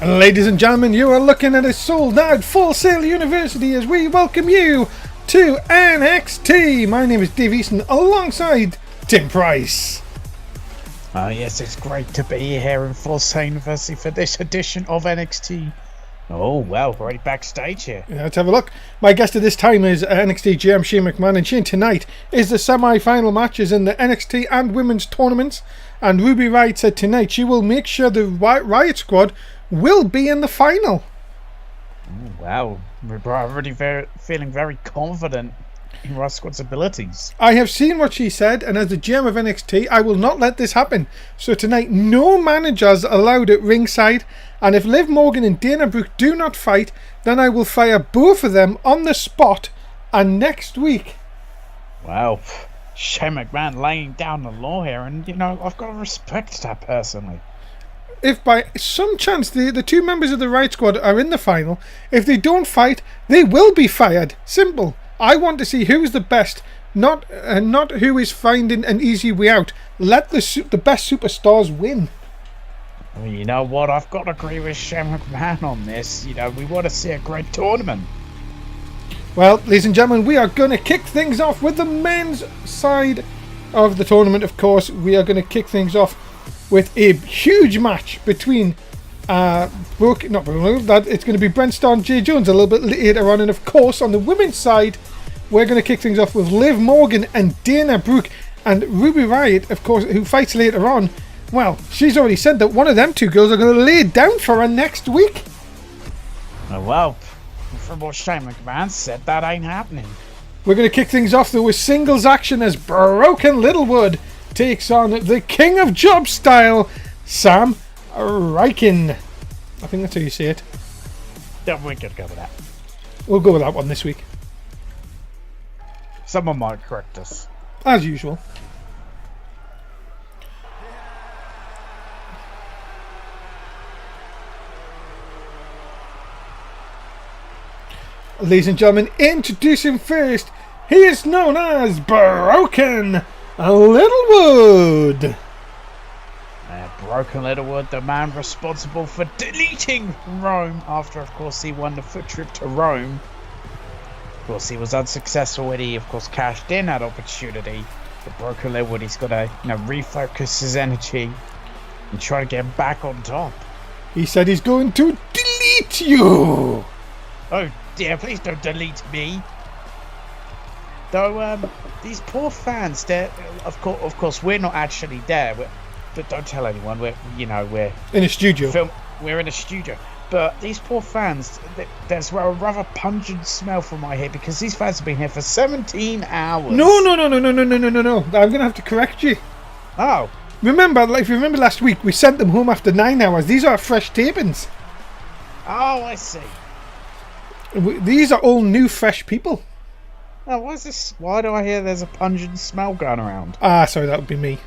Ladies and gentlemen, you are looking at a sold-out Full Sail University as we welcome you to NXT. My name is Dave Easton alongside Tim Price. Oh yes, it's great to be here in Full Sail University for this edition of NXT. Oh well, we're right backstage here. Yeah, let's have a look. My guest at this time is NXT GM Shane McMahon, and Shane, tonight is the semi-final matches in the NXT and women's tournaments, and Ruby Riott said tonight she will make sure the Riott squad will be in the final. Oh, wow, we're already feeling very confident in Riott squad's abilities. I have seen what she said, and as the GM of NXT, I will not let this happen. So tonight, no managers allowed at ringside, and if Liv Morgan and Dana Brooke do not fight, then I will fire both of them on the spot and next week. Wow, Shane McMahon laying down the law here, and you know, I've got to respect that personally. If by some chance the two members of the Riott squad are in the final, if they don't fight, they will be fired. Simple. I want to see who is the best, not who is finding an easy way out. Let the best superstars win. Well, you know what? I've got to agree with Shane McMahon on this. You know, we want to see a great tournament. Well, ladies and gentlemen, we are going to kick things off with the men's side of the tournament. Of course, we are going to kick things off with a huge match between it's going to be Brent Starr and Jay Jones a little bit later on, and of course on the women's side we're going to kick things off with Liv Morgan and Dana Brooke, and Ruby Riott, of course, who fights later on. Well, she's already said that one of them two girls are going to lay it down for her next week. Oh, well, from what Shane McMahon said, that ain't happening. We're going to kick things off though with singles action as Broken Littlewood takes on the King of Job Style, Sam Riken. I think that's how you say it. Yeah, we could go with that. We'll go with that one this week. Someone might correct us. As usual. Ladies and gentlemen, introduce him first. He is known as Broken Littlewood. Broken Littlewood, the man responsible for deleting Rome after, of course, he won the foot trip to Rome. Of course, he was unsuccessful when he, of course, cashed in that opportunity. But Broken Littlewood, he's got to, refocus his energy and try to get back on top. He said he's going to delete you. Oh dear, please don't delete me. Though, these poor fans, they're, of course, we're not actually there. But don't tell anyone. We're in a studio. We're in a studio. But these poor fans, there's a rather pungent smell from my head because these fans have been here for 17 hours. No. I'm gonna have to correct you. Oh. If you remember last week, we sent them home after 9 hours. These are fresh tapings. Oh, I see. These are all new, fresh people. Oh, what is this? Why do I hear there's a pungent smell going around? Sorry, that would be me.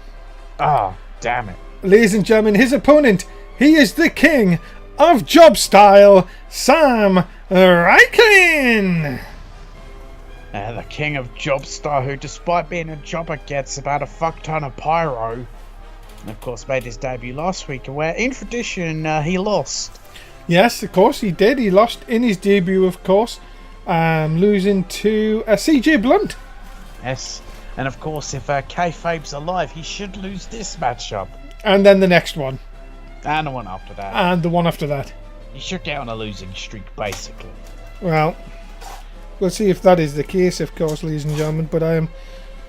Damn it. Ladies and gentlemen, his opponent, he is the King of Job Style, Sam Riken. The King of Job Style, who despite being a jobber gets about a fuck ton of pyro. And of course made his debut last week, where in tradition he lost. Yes, of course he did. He lost in his debut, of course, losing to CJ Blunt. Yes. And of course, if kayfabe's alive, he should lose this matchup. And then the next one. And the one after that. And the one after that. He should get on a losing streak, basically. Well, we'll see if that is the case, of course, ladies and gentlemen. But I am,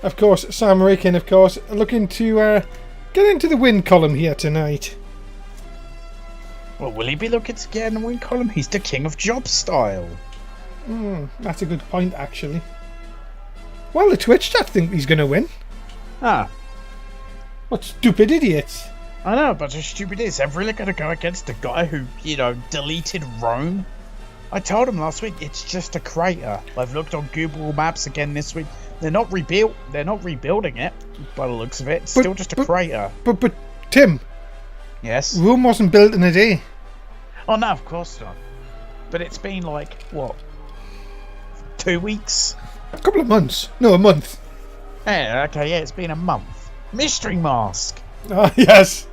of course, Sam Riken, of course, looking to get into the win column here tonight. Well, will he be looking to get in the win column? He's the King of Job Style. That's a good point, actually. Well, the Twitch chat think he's going to win. What stupid idiots. I know, but the stupid idiots. They're really going to go against the guy who, deleted Rome. I told him last week, it's just a crater. I've looked on Google Maps again this week. They're not rebuilding it, by the looks of it. It's still just a crater. But, Tim. Yes? Rome wasn't built in a day. Oh, no, of course not. But it's been 2 weeks? A couple of months. No, a month. It's been a month. Mystery Mask. Yes.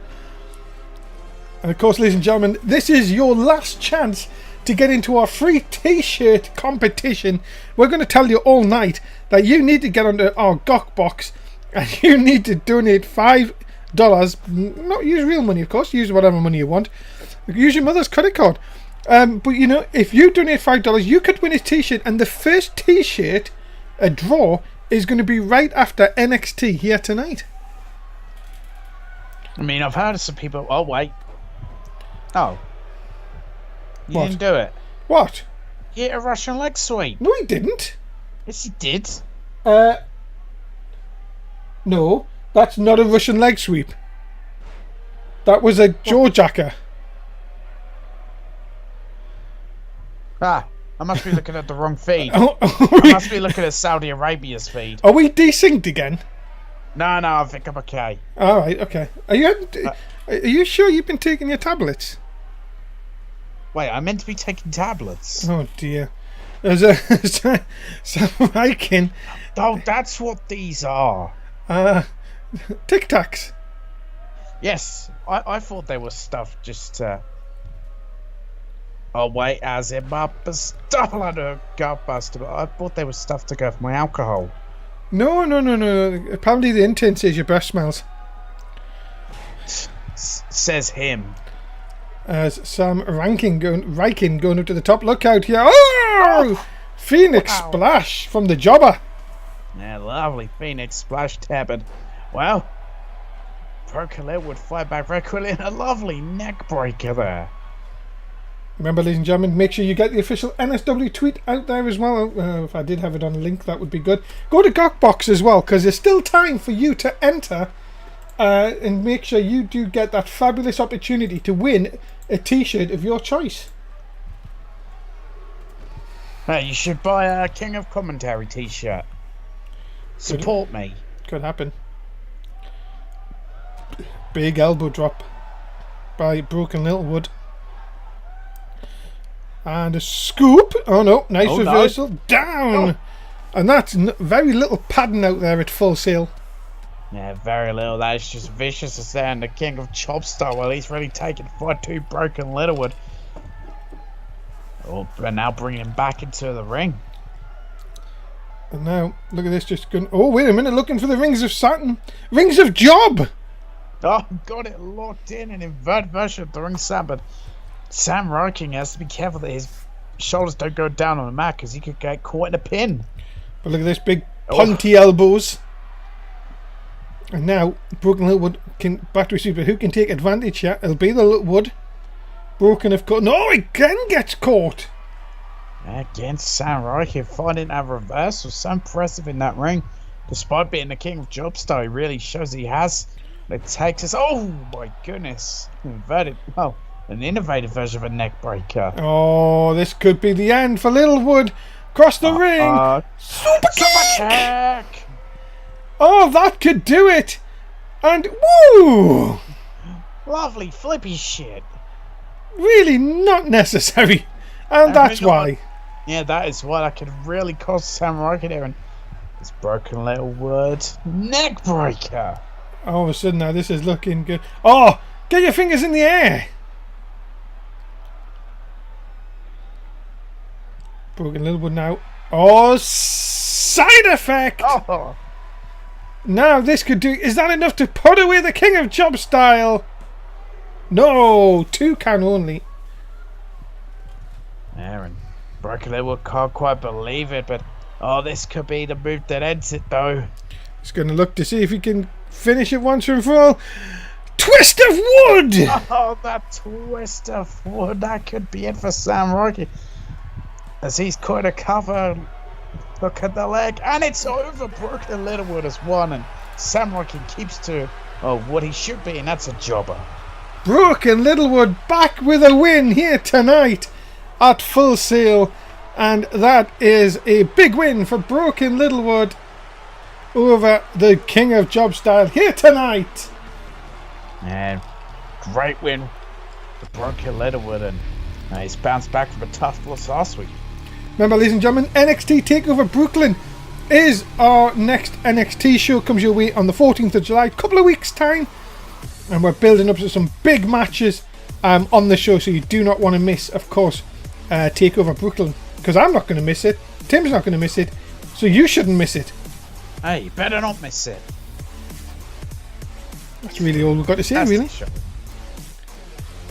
And of course, ladies and gentlemen, this is your last chance to get into our free t-shirt competition. We're going to tell you all night that you need to get onto our Gok box and you need to donate $5. Not use real money, of course. Use whatever money you want. Use your mother's credit card. But you know, if you donate $5, you could win a t-shirt, and the first t-shirt, a draw, is going to be right after NXT here tonight. I mean, I've heard of some people. Oh wait. Oh. You What? didn't do it. What? You hit a Russian leg sweep. No, he didn't. Yes, he did. No, that's not a Russian leg sweep. That was a jaw jacker. Ah, I must be looking at the wrong feed. Oh, I must be looking at Saudi Arabia's feed. are we desynced again? No, I think I'm okay. All right, okay. Are you sure you've been taking your tablets? Wait, I meant to be taking tablets. Oh dear. There's a some Viking. Oh, that's what these are. Tic Tacs. Yes, I thought they were stuff just to... Oh wait, as in my gutbuster, but I thought they were stuff to go for my alcohol. No. Apparently the intern says your breath smells. Says him. As Sam Riking going up to the top. Look out here. Oh! Phoenix Wow. Splash from the jobber. Yeah, lovely Phoenix splash tapping. Well, Broken would fight back very quickly in a lovely neck breaker there. Remember, ladies and gentlemen, make sure you get the official NSW tweet out there as well. If I did have it on a link, that would be good. Go to Gokbox as well, because there's still time for you to enter. And make sure you do get that fabulous opportunity to win a t-shirt of your choice. Hey, you should buy a King of Commentary t-shirt. Support me. Could happen. Big elbow drop by Broken Littlewood. And a scoop. Oh no, nice reversal. No. Down. Oh. And that's very little padding out there at Full Sail. Yeah, very little. That is just vicious as there. And the King of Chopstar, well, he's really taken 5-2 Broken Littlewood. Oh, and now bringing him back into the ring. And now, look at this, just going... Oh, wait a minute, looking for the Rings of Saturn. Rings of Job! Oh, got it locked in an inverted version of the ringside, but Sam Riking has to be careful that his shoulders don't go down on the mat, because he could get caught in a pin. But look at this, big punty elbows. And now, Broken Littlewood can back to receive, but who can take advantage here? It'll be the Littlewood. Broken, of course. No, again gets caught. Again, Sam Riking finding that reversal. So impressive in that ring. Despite being the King of Jobstar, he really shows he has. It takes us. Oh my goodness. Inverted. Well, an innovative version of a neck breaker. Oh, this could be the end for Littlewood. Cross the ring. Super kick. Oh, that could do it. And woo! Lovely flippy shit. Really not necessary. And that's why. Yeah, that is why that could really cost Sam Riking here. And this Broken Littlewood neck breaker. All of a sudden now this is looking good. Oh, get your fingers in the air. Broken Littlewood now. Oh, side effect. Oh. Now this could do... Is that enough to put away the King of Job style? No, 2 can only. Aaron, Broken Littlewood can't quite believe it, but oh, this could be the move that ends it though. He's going to look to see if he can finish it once and for all. Twist of wood! Oh, that twist of wood, that could be it for Sam Riking. As he's caught a cover. Look at the leg, and it's over. Broken Littlewood has won, and Sam Riking keeps to what he should be, and that's a jobber. Broken Littlewood back with a win here tonight at Full Sail, and that is a big win for Broken Littlewood over the King of Job style here tonight. And great win for Broken Littlewood, and he's bounced back from a tough loss last week. Remember, ladies and gentlemen, NXT TakeOver Brooklyn is our next NXT show. Comes your way on the 14th of July, couple of weeks time, and we're building up to some big matches on the show, so you do not want to miss, of course, TakeOver Brooklyn, because I'm not going to miss it. Tim's not going to miss it, so you shouldn't miss it. Hey, you better not miss it. That's really all we've got to say, really.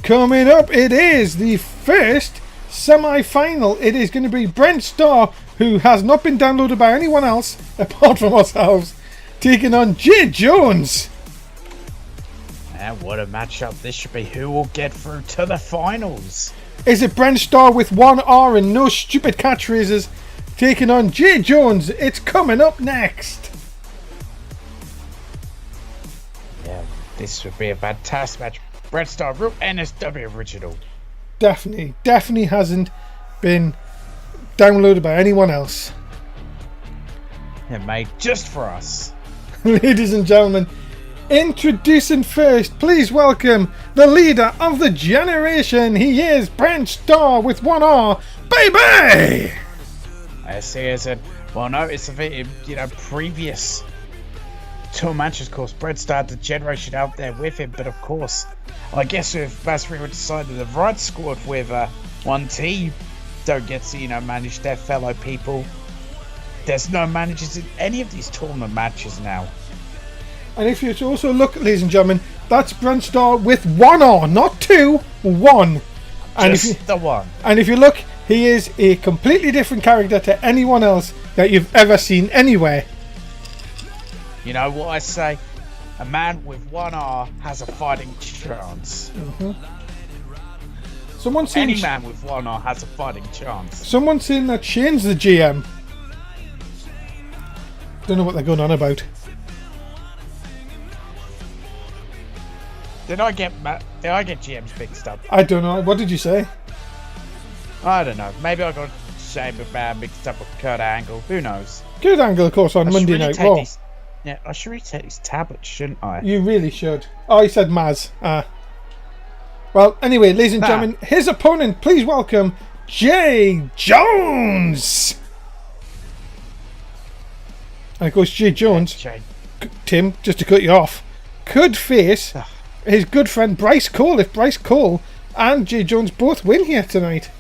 Coming up, it is the first semi-final. It is going to be Brent Starr, who has not been downloaded by anyone else apart from ourselves, taking on Jay Jones. And what a matchup this should be. Who will get through to the finals? Is it Brent Starr with one R and no stupid catchphrases taking on Jay Jones? It's coming up next. Yeah, this would be a fantastic match. Brent Starr, real NSW original. Definitely hasn't been downloaded by anyone else. Yeah, made just for us. Ladies and gentlemen, introducing first, please welcome the leader of the generation. He is Brent Starr with one R, baby! I see it. Well, no, it's a previous two matches, of course. Brent Starr had the generation out there with him, but of course, I guess if Bass River decided the right squad with one team don't get to, manage their fellow people, there's no managers in any of these tournament matches now. And if you also look, ladies and gentlemen, that's Brent Starr with one R, not two, one. And Just the one. And if you look, he is a completely different character to anyone else that you've ever seen anywhere. You know what I say? A man with one R has a fighting chance. Mm-hmm. Any man with one R has a fighting chance. Someone's saying that Shane's the GM. Don't know what they're going on about. Did I get GMs mixed up? I don't know. What did you say? I don't know. Maybe I got Shane McMahon mixed up with Kurt Angle. Who knows? Kurt Angle, of course, on Monday Night Raw. Yeah, I should really take these tablets, shouldn't I? You really should. Oh, he said Maz. Well, anyway, ladies and gentlemen, his opponent, please welcome Jay Jones. And of course, Jay Jones, Tim, just to cut you off, could face his good friend Bryce Cole if Bryce Cole and Jay Jones both win here tonight.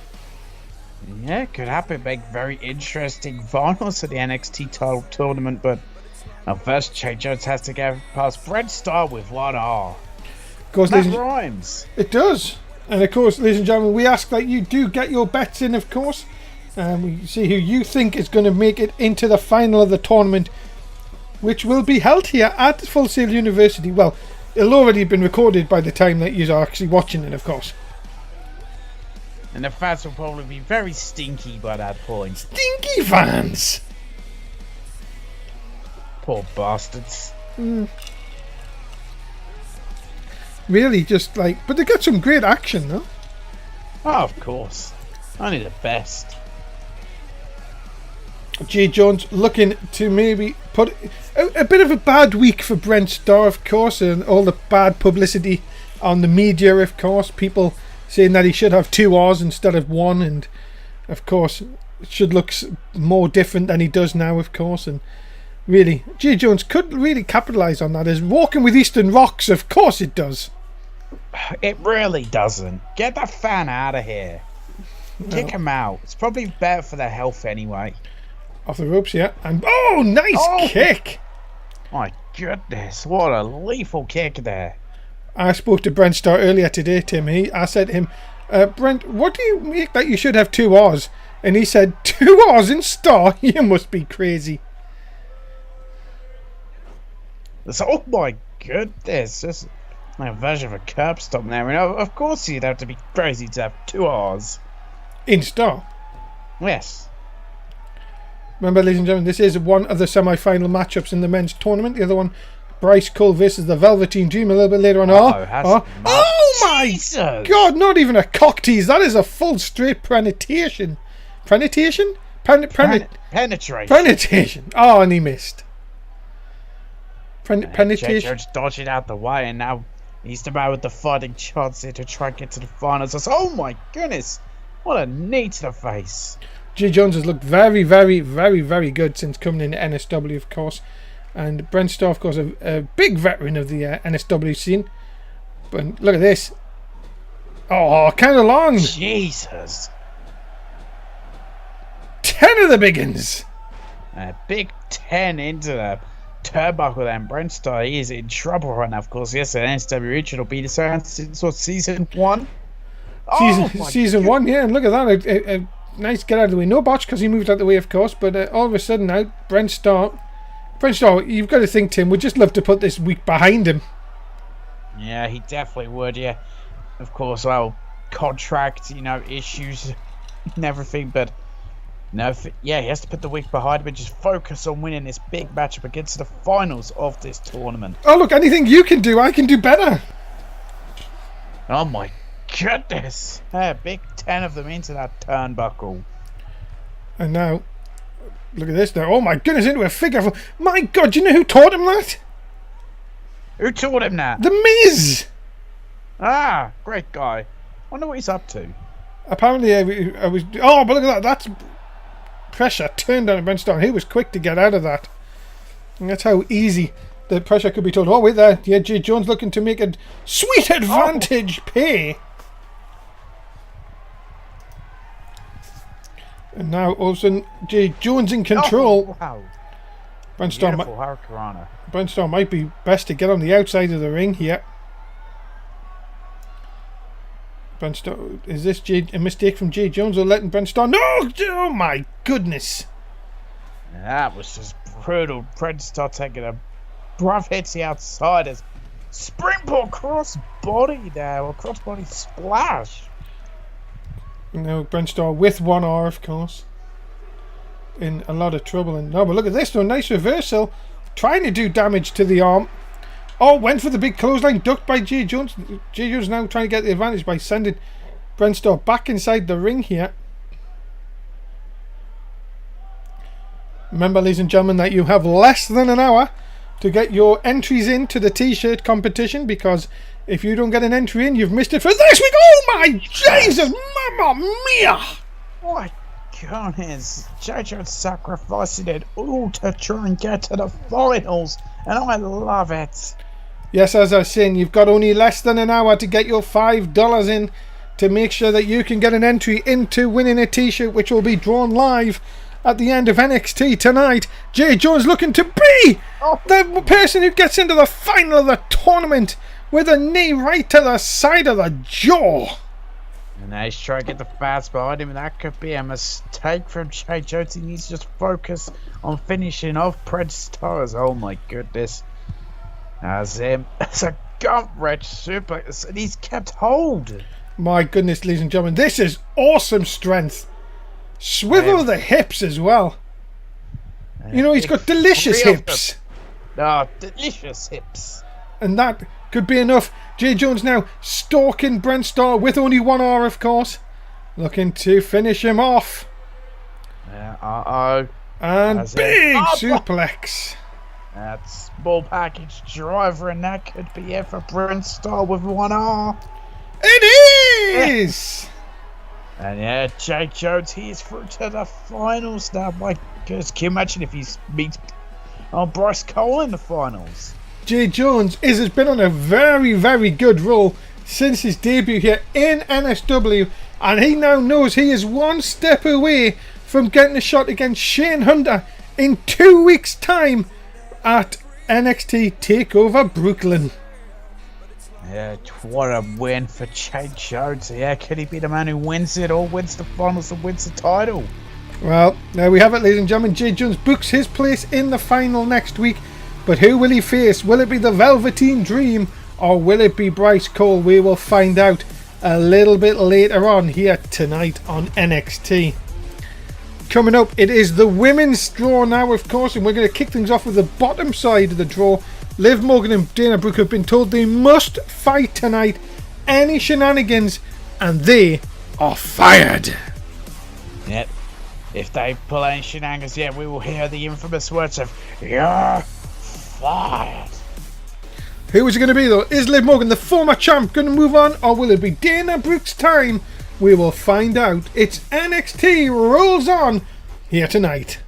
Yeah, it could happen. Make very interesting finals of the NXT title tournament, but first, Jay Jones has to go past Brent Starr with one R. Of course, that rhymes. It does. And of course, ladies and gentlemen, we ask that you do get your bets in, of course. We see who you think is going to make it into the final of the tournament, which will be held here at Full Sail University. Well, it'll already have been recorded by the time that you are actually watching it, of course. And the fans will probably be very stinky by that point. Stinky fans! Poor bastards. Really, just but they got some great action, though. Oh, of course. Only the best. Jay Jones looking to maybe put a bit of a bad week for Brent Starr, of course, and all the bad publicity on the media, of course. People saying that he should have two R's instead of one, and of course, it should look more different than he does now, of course, and really, Jay Jones could really capitalise on that. As walking with Eastern rocks, of course it does. It really doesn't. Get that fan out of here. No. Kick him out. It's probably better for their health anyway. Off the ropes, yeah. And nice kick. My goodness, what a lethal kick there. I spoke to Brent Starr earlier today, Tim. I said to him, Brent, what do you make that you should have two R's? And he said, two R's in Starr? You must be crazy. Oh my goodness, this my version of a curb stop now. Of course you'd have to be crazy to have two R's. In Starr? Yes. Remember, ladies and gentlemen, this is one of the semi-final matchups in the men's tournament. The other one, Bryce Cole versus the Velveteen Dream, a little bit later on. Oh my Jesus. God, not even a cock tease. That is a full straight penetration. Penetration? Penetration. Oh, and he missed. Penetration. George dodging out the way, and now he's the man with the fighting chance here to try and get to the finals. Oh my goodness, what a knee to the face. Jay Jones has looked very, very, very, very good since coming into NSW, of course. And Brent Starr, of course, a big veteran of the NSW scene. But look at this. Oh, kind of long. Jesus. 10 of the biggins. A big 10 into the turnbuckle then. Brent Starr is in trouble right now, of course. Yes, an NSW will be this since what, season 1? Season 1, yeah, and look at that. A nice get out of the way. No botch because he moved out of the way, of course, but all of a sudden now, Brent Starr, you've got to think, Tim, would just love to put this week behind him. Yeah, he definitely would, yeah. Of course, well, contract, issues and everything, but no, he has to put the week behind him and just focus on winning this big matchup against the finals of this tournament. Oh, look, anything you can do, I can do better. Oh, my goodness. Big 10 of them into that turnbuckle. And now, look at this now. Oh, my goodness, into a figure. My God, do you know who taught him that? Who taught him that? The Miz. Ah, great guy. Wonder what he's up to. Apparently, I was... Oh, but look at that. That's pressure turned on Brent Starr. He was quick to get out of that. And that's how easy the pressure could be told. Oh, wait there. Yeah, Jay Jones looking to make a sweet advantage pay. And now, all of a sudden, Jay Jones in control. Oh, wow. Brent Starr might be best to get on the outside of the ring here. Brent Starr, is this a mistake from Jay Jones or letting Brent Starr? No! Oh my goodness! That was just brutal. Brent Starr taking a rough hit to the outside as springboard cross body there, or cross body splash. Now Brent Starr with 1R, of course, in a lot of trouble. And no, but look at this, though, nice reversal, trying to do damage to the arm. Oh, went for the big clothesline, ducked by Jay Jones. Jay Jones now trying to get the advantage by sending Brent Starr back inside the ring here. Remember, ladies and gentlemen, that you have less than an hour to get your entries into the t-shirt competition, because if you don't get an entry in, you've missed it for this week. Oh my Jesus, mamma mia! What goodness, Jay Jones sacrificing it all to try and get to the finals, and I love it. Yes, as I was saying, you've got only less than an hour to get your $5 in to make sure that you can get an entry into winning a t-shirt, which will be drawn live at the end of NXT tonight. Jay Jones looking to be the person who gets into the final of the tournament with a knee right to the side of the jaw. And now he's trying to get the fast behind him, and that could be a mistake from Jay Jones. He needs to just focus on finishing off Brent Starr. Oh my goodness. As it's a gut-wrench suplex, and he's kept hold. My goodness, ladies and gentlemen, this is awesome strength. Swivel the hips as well. You know, he's got delicious hips. Oh, delicious hips. And that could be enough. Jay Jones now stalking Brent Starr with only 1R, of course. Looking to finish him off. Uh-oh. And big suplex. That's small package driver, and that could be it for Brent Starr with 1R. It is! And yeah, Jay Jones, he is through to the finals now. My goodness, can you imagine if he meets Bryce Cole in the finals? Jay Jones has been on a very, very good roll since his debut here in NSW, and he now knows he is one step away from getting a shot against Shane Hunter in 2 weeks' time at NXT TakeOver Brooklyn. Yeah, what a win for Jay Jones. Yeah, can he be the man who wins it or wins the finals and wins the title? Well, there we have it, ladies and gentlemen. Jay Jones books his place in the final next week. But who will he face? Will it be the Velveteen Dream or will it be Bryce Cole? We will find out a little bit later on here tonight on NXT. Coming up, it is the women's draw now, of course, and we're going to kick things off with the bottom side of the draw. Liv Morgan and Dana Brooke have been told they must fight tonight. Any shenanigans, and they are fired. Yep. If they pull any shenanigans, yeah, we will hear the infamous words of "You're fired." Who is it going to be, though? Is Liv Morgan, the former champ, going to move on, or will it be Dana Brooke's time? We will find out. It's NXT rolls on here tonight.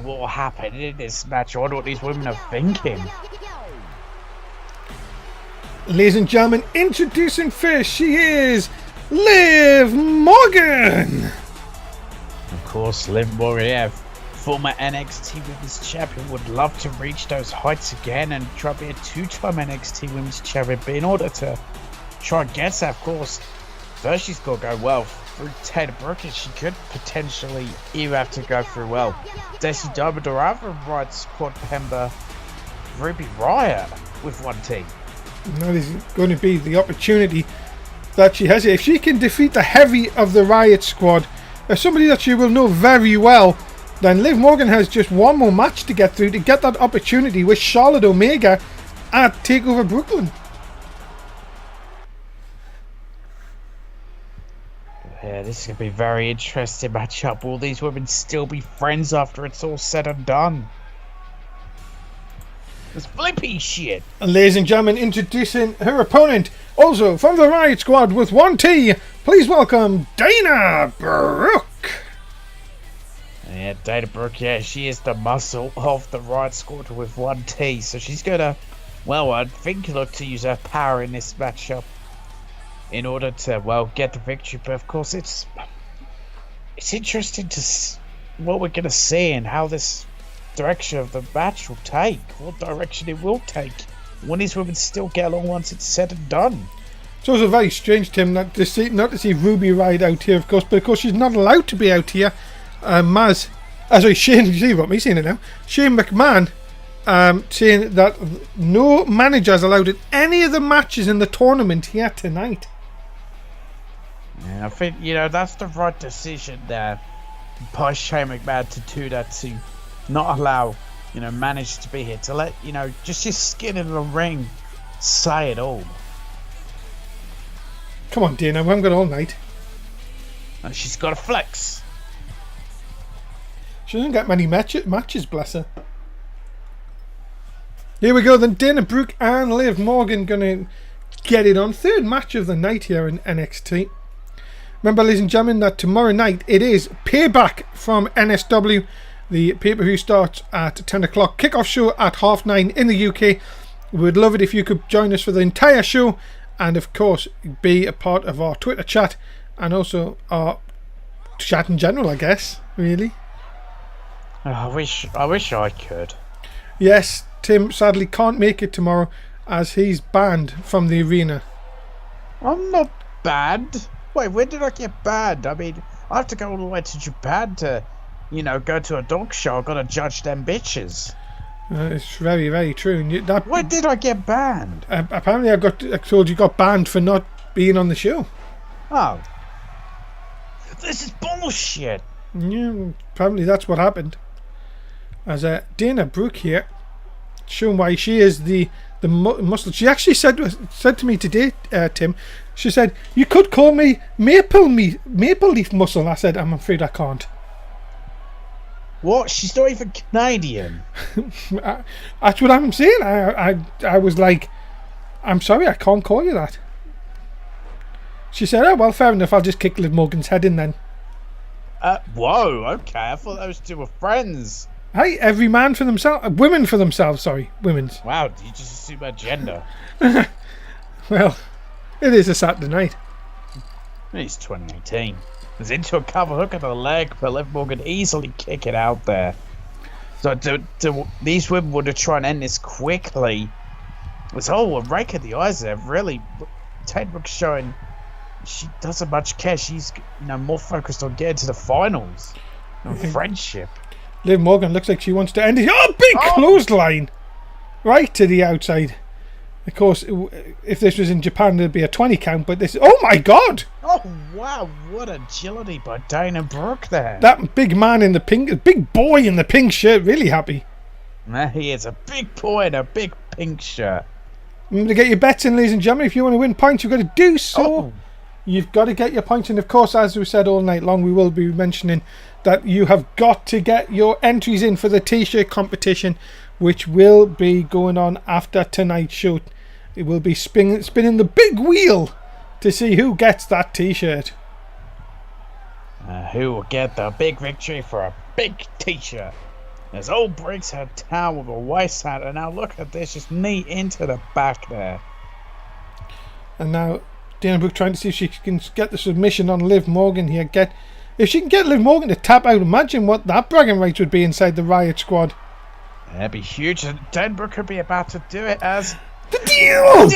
What will happen in this match? I wonder what these women are thinking. Ladies and gentlemen, introducing first, she is Liv Morgan. Of course, Liv Morgan, yeah, former NXT Women's Champion, would love to reach those heights again and try to be a two-time NXT Women's Champion. But in order to try and get that, of course, first she's got to go well through Taylor Brooke, and she could potentially even have to go through well Desi Diamond or other Riot Squad member Ruby Riott with one team. That is going to be the opportunity that she has here. If she can defeat the heavy of the Riot Squad, as somebody that she will know very well, then Liv Morgan has just one more match to get through to get that opportunity with Charlotte Omega at TakeOver Brooklyn. Yeah, this is going to be a very interesting matchup. Will these women still be friends after it's all said and done? It's flippy shit. And ladies and gentlemen, introducing her opponent, also from the Riot Squad with one T, please welcome Dana Brooke. Yeah, Dana Brooke, yeah, she is the muscle of the Riot Squad with one T. So she's going to, well, I think look to use her power in this matchup in order to, well, get the victory. But of course, it's interesting to what we're going to see and how this direction of the match will take, what direction it will take when these women still get along once it's said and done. It's also very strange, Tim, not to see Ruby Riott out here, of course, but of course she's not allowed to be out here. Shane, you see what me saying it now? Shane McMahon saying that no manager is allowed in any of the matches in the tournament here tonight. Yeah, I think, that's the right decision there by Shane McMahon to do that, to not allow, managers to be here, to let, just your skin in the ring say it all. Come on, Dana, we haven't got all night. And she's got to flex. She doesn't get many matches, bless her. Here we go then, Dana Brooke and Liv Morgan gonna get it on. Third match of the night here in NXT. Remember, ladies and gentlemen, that tomorrow night it is Payback from NSW. The pay-per-view starts at 10 o'clock. Kickoff show at 9:30 in the UK. We would love it if you could join us for the entire show, and of course be a part of our Twitter chat and also our chat in general, I guess, really. Oh, I wish I could. Yes, Tim sadly can't make it tomorrow as he's banned from the arena. I'm not banned. Wait, when did I get banned? I mean, I have to go all the way to Japan to, go to a dog show. I've got to judge them bitches. It's very, very true. And when did I get banned? Apparently I told you got banned for not being on the show. Oh. This is bullshit. Yeah, probably that's what happened. As Dana Brooke here, showing why she is the muscle. She actually said to me today, Tim, she said, "You could call me Maple Leaf Muscle." I said, "I'm afraid I can't." What? She's not even Canadian. That's what I'm saying. I was like, "I'm sorry, I can't call you that." She said, "Oh well, fair enough. I'll just kick Liv Morgan's head in then." Whoa, okay. I thought those two were friends. Hey, every man for themselves. Women for themselves, sorry. Women's. Wow, you just assume her gender. Well, it is a Saturday night. It's 2018. It's into a cover hook of the leg, but Liv Morgan easily kick it out there. So these women would have tried and end this quickly. It's all a rake of the eyes there, really. Tate Brooks showing she doesn't much care. She's more focused on getting to the finals and friendship. Liv Morgan looks like she wants to end it. Oh, big clothesline! Right to the outside. Of course, if this was in Japan, there'd be a 20 count, but this... Oh my god! Oh wow, what agility by Dana Brooke there. That big man in the pink... Big boy in the pink shirt, really happy. He is a big boy in a big pink shirt. Remember to get your bets in, ladies and gentlemen. If you want to win points, you've got to do so. Oh. You've got to get your points. And of course, as we said all night long, we will be mentioning that you have got to get your entries in for the t-shirt competition, which will be going on after tonight's show. It will be spinning the big wheel to see who gets that t-shirt. Who will get the big victory for a big t-shirt? As old breaks her towel with a waist out, and now look at this, just knee into the back there. And now Dana Brooke trying to see if she can get the submission on Liv Morgan here. If she can get Liv Morgan to tap out, imagine what that bragging rights would be inside the Riot Squad. That'd be huge, and Dana Brooke could be about to do it as the deal.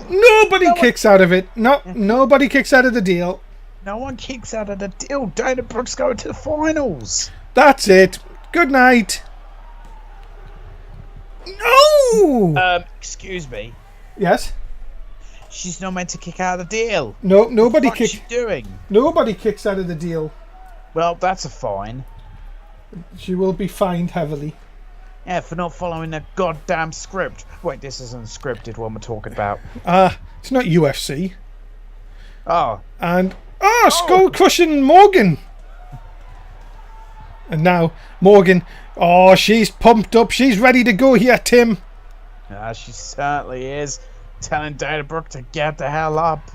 Nobody kicks out of it. No, nobody kicks out of the deal. No one kicks out of the deal. Dana Brooke's going to the finals. That's it. Good night. No. Excuse me. Yes. She's not meant to kick out of the deal. No, nobody kicks. What's she doing? Nobody kicks out of the deal. Well, that's a fine. She will be fined heavily. Yeah, for not following the goddamn script. Wait, this isn't scripted what we're talking about. It's not UFC. Oh. And skull crushing Morgan. And now Morgan, she's pumped up. She's ready to go here, Tim. She certainly is. Telling Dana Brooke to get the hell up.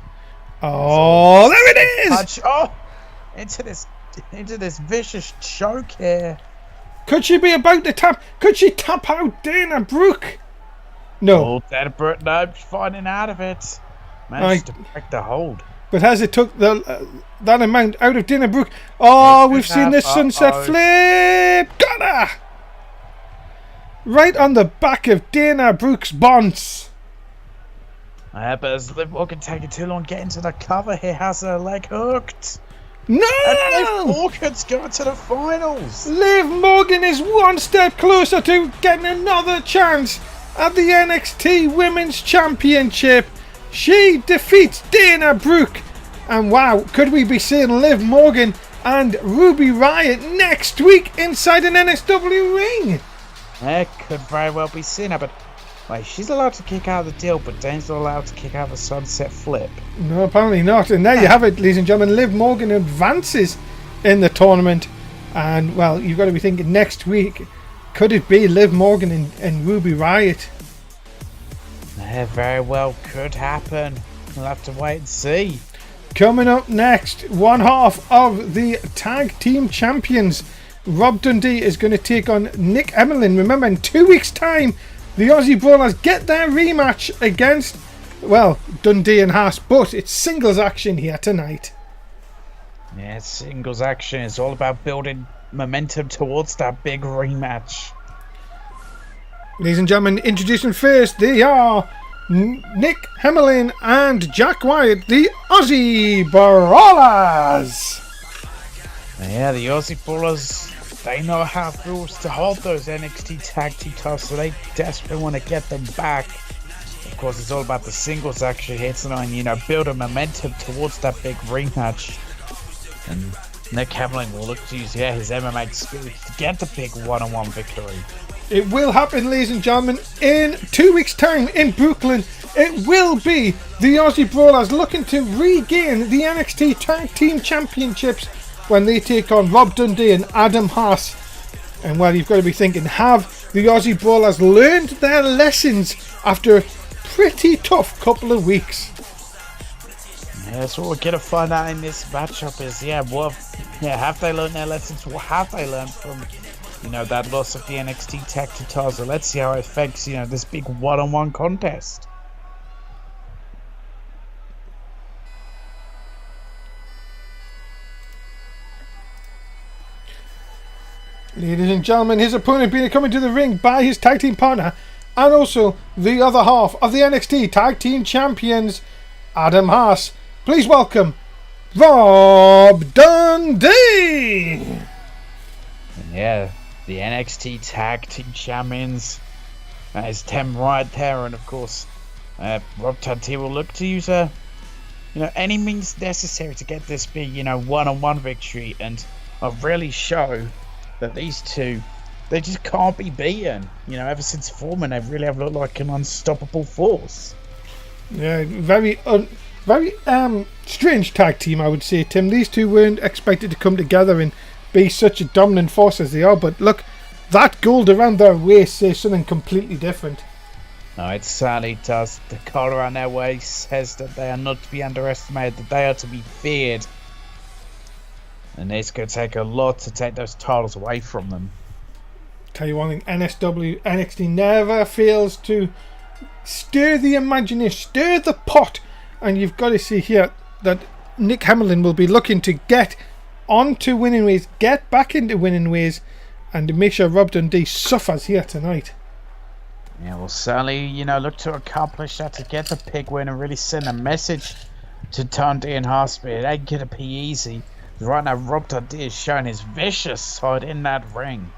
Oh, there it is! Into this vicious choke here. Could she be about to tap? Could she tap out Dana Brooke? No. Oh, Dana Brooke, no, she's finding out of it. Managed to break the hold. But as it took that amount out of Dana Brooke, we've seen this sunset flip. Got her! Right on the back of Dana Brooke's bonds. But as Liv Morgan taking too long getting to the cover, he has her leg hooked. No! And Liv Morgan's going to the finals. Liv Morgan is one step closer to getting another chance at the NXT Women's Championship. She defeats Dana Brooke. And wow, could we be seeing Liv Morgan and Ruby Riott next week inside an NSW ring? That could very well be seen, but wait, she's allowed to kick out of the deal, but Dane's not allowed to kick out of the sunset flip. No, apparently not. And there you have it, ladies and gentlemen. Liv Morgan advances in the tournament. And, well, you've got to be thinking next week, could it be Liv Morgan and Ruby Riott? That very well could happen. We'll have to wait and see. Coming up next, one half of the tag team champions. Rob Dundee is going to take on Nick Emerlin. Remember, in 2 weeks' time, the Aussie Brawlers get their rematch against, well, Dundee and Haas, but it's singles action here tonight. Yeah, singles action is all about building momentum towards that big rematch. Ladies and gentlemen, introducing first, they are Nick Emerlin and Jack Wyatt, the Aussie Brawlers. Yeah, the Aussie Brawlers, they know how it feels to hold those NXT tag team titles, so they desperately want to get them back. Of course, it's all about the singles action here tonight, build a momentum towards that big rematch. And Nick Hamlin will look to use his MMA experience to get the big one-on-one victory. It will happen, ladies and gentlemen, in 2 weeks' time in Brooklyn. It will be the Aussie Brawlers looking to regain the NXT Tag Team Championships when they take on Rob Dundee and Adam Haas. And well, you've got to be thinking, have the Aussie Brawlers learned their lessons after a pretty tough couple of weeks? Yeah, that's what we're going to find out in this matchup is, have they learned their lessons? What have they learned from, that loss of the NXT Tag Team titles? So let's see how it affects, this big one-on-one contest. Ladies and gentlemen, his opponent being coming to the ring by his tag team partner and also the other half of the NXT Tag Team Champions, Adam Haas. Please welcome Rob Dundee. Yeah, the NXT Tag Team Champions. That is Tim right there, and of course, Rob Dundee will look to use any means necessary to get this big, one-on-one victory, and really show that these two, they just can't be beaten. Ever since Foreman, they really have looked like an unstoppable force. Yeah, very strange tag team, I would say, Tim. These two weren't expected to come together and be such a dominant force as they are, but look, that gold around their waist says something completely different. No, it certainly does. The collar around their waist says that they are not to be underestimated, that they are to be feared. And it's going to take a lot to take those titles away from them. Tell you one thing, NXT never fails to stir the imagination, stir the pot, And you've got to see here that Nick Hamlin will be looking to get onto winning ways, get back into winning ways, and to make sure Rob Dundee suffers here tonight. Yeah, well, certainly, look to accomplish that, to get the big win and really send a message to Dundee and Harsby. It ain't gonna be easy. Right now, Rob Dundee is showing his vicious side in that ring.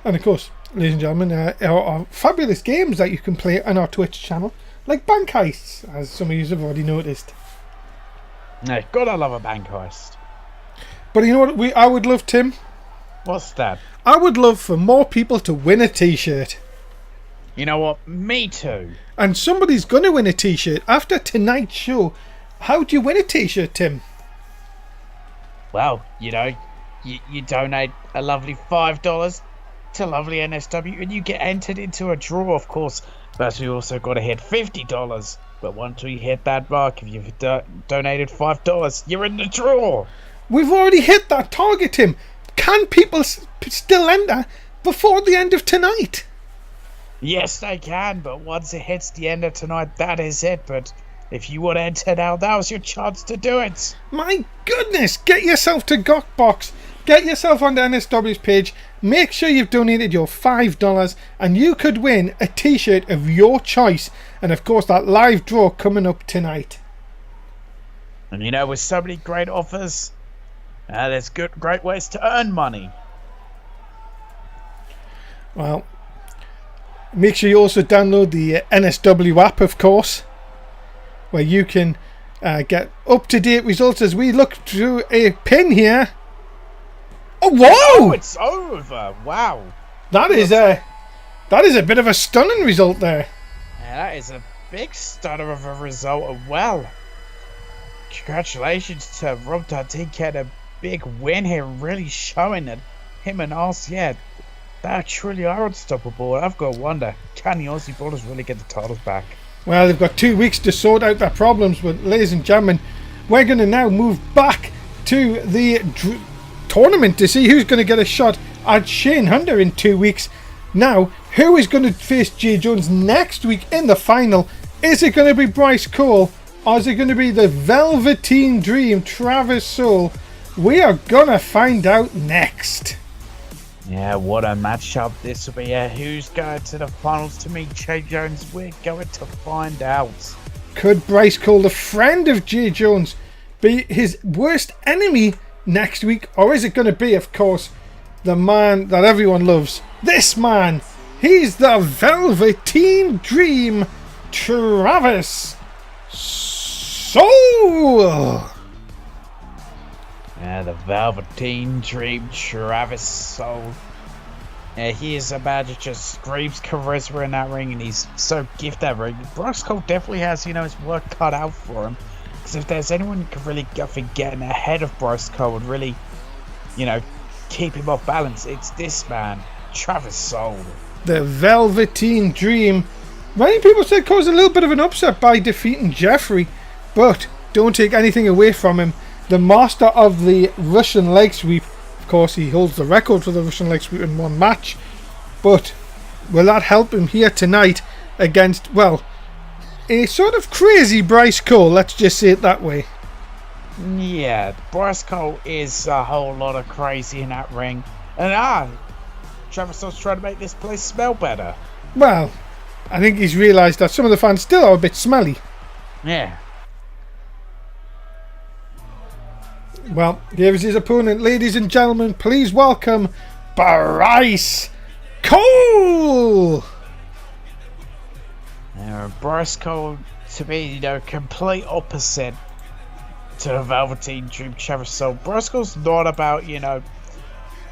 And of course, ladies and gentlemen, there are fabulous games that you can play on our Twitch channel, like Bank Heists, as some of you have already noticed. Yeah, gotta love a bank heist. But you know what I would love, Tim? What's that? I would love for more people to win a t-shirt. You know what? Me too. And somebody's going to win a t-shirt after tonight's show. How do you win a t-shirt, Tim? Well, you donate a lovely $5 to lovely NSW and you get entered into a draw, of course. But we also got to hit $50. But once we hit that mark, if you've donated $5, you're in the draw. We've already hit that target, Tim. Can people still enter before the end of tonight? Yes, they can, but once it hits the end of tonight, that is it. But if you want to enter now, that was your chance to do it. My goodness, get yourself to Gokbox. Get yourself on the NSW's page. Make sure you've donated your $5 and you could win a t-shirt of your choice. And of course, that live draw coming up tonight. And with so many great offers, there's great ways to earn money. Well, make sure you also download the NSW app, of course, where you can get up-to-date results as we look through a pin here. Oh, whoa! Oh, it's over. Wow. That is a bit of a stunning result there. Yeah, that is a big stunner of a result. Well, congratulations to Rob Dundee getting a big win here, really showing that him and us, they truly are unstoppable. I've got to wonder, can the Aussie Brawlers really get the titles back? Well, they've got 2 weeks to sort out their problems, but ladies and gentlemen, we're going to now move back to the tournament to see who's going to get a shot at Shane Hunter in 2 weeks. Now, who is going to face Jay Jones next week in the final? Is it going to be Bryce Cole, or is it going to be the Velveteen Dream, Travis Soule? We are going to find out next. Yeah, what a matchup this will be. Who's going to the finals to meet Jay Jones? We're going to find out. Could Bryce Cole, the friend of Jay Jones, be his worst enemy next week? Or is it going to be, of course, the man that everyone loves? This man, he's the Velveteen Dream, Travis Soule. Yeah, the Velveteen Dream, Travis Soule. Yeah, he is a man that just screams charisma in that ring, and he's so gifted at ring. Bryce Cole definitely has, his work cut out for him. Because if there's anyone who can really get getting ahead of Bryce Cole and really, keep him off balance, it's this man, Travis Soule. The Velveteen Dream. Many people said caused a little bit of an upset by defeating Jeffrey, but don't take anything away from him. The master of the Russian leg sweep. Of course, he holds the record for the Russian leg sweep in one match. But will that help him here tonight against, a sort of crazy Bryce Cole? Let's just say it that way. Yeah, Bryce Cole is a whole lot of crazy in that ring. And Travis Soule's trying to make this place smell better. Well, I think he's realised that some of the fans still are a bit smelly. Yeah. Well, here is his opponent. Ladies and gentlemen, please welcome Bryce Cole! Bryce Cole, to me, complete opposite to the Velveteen Dream, Travis Soule. Bryce Cole's not about,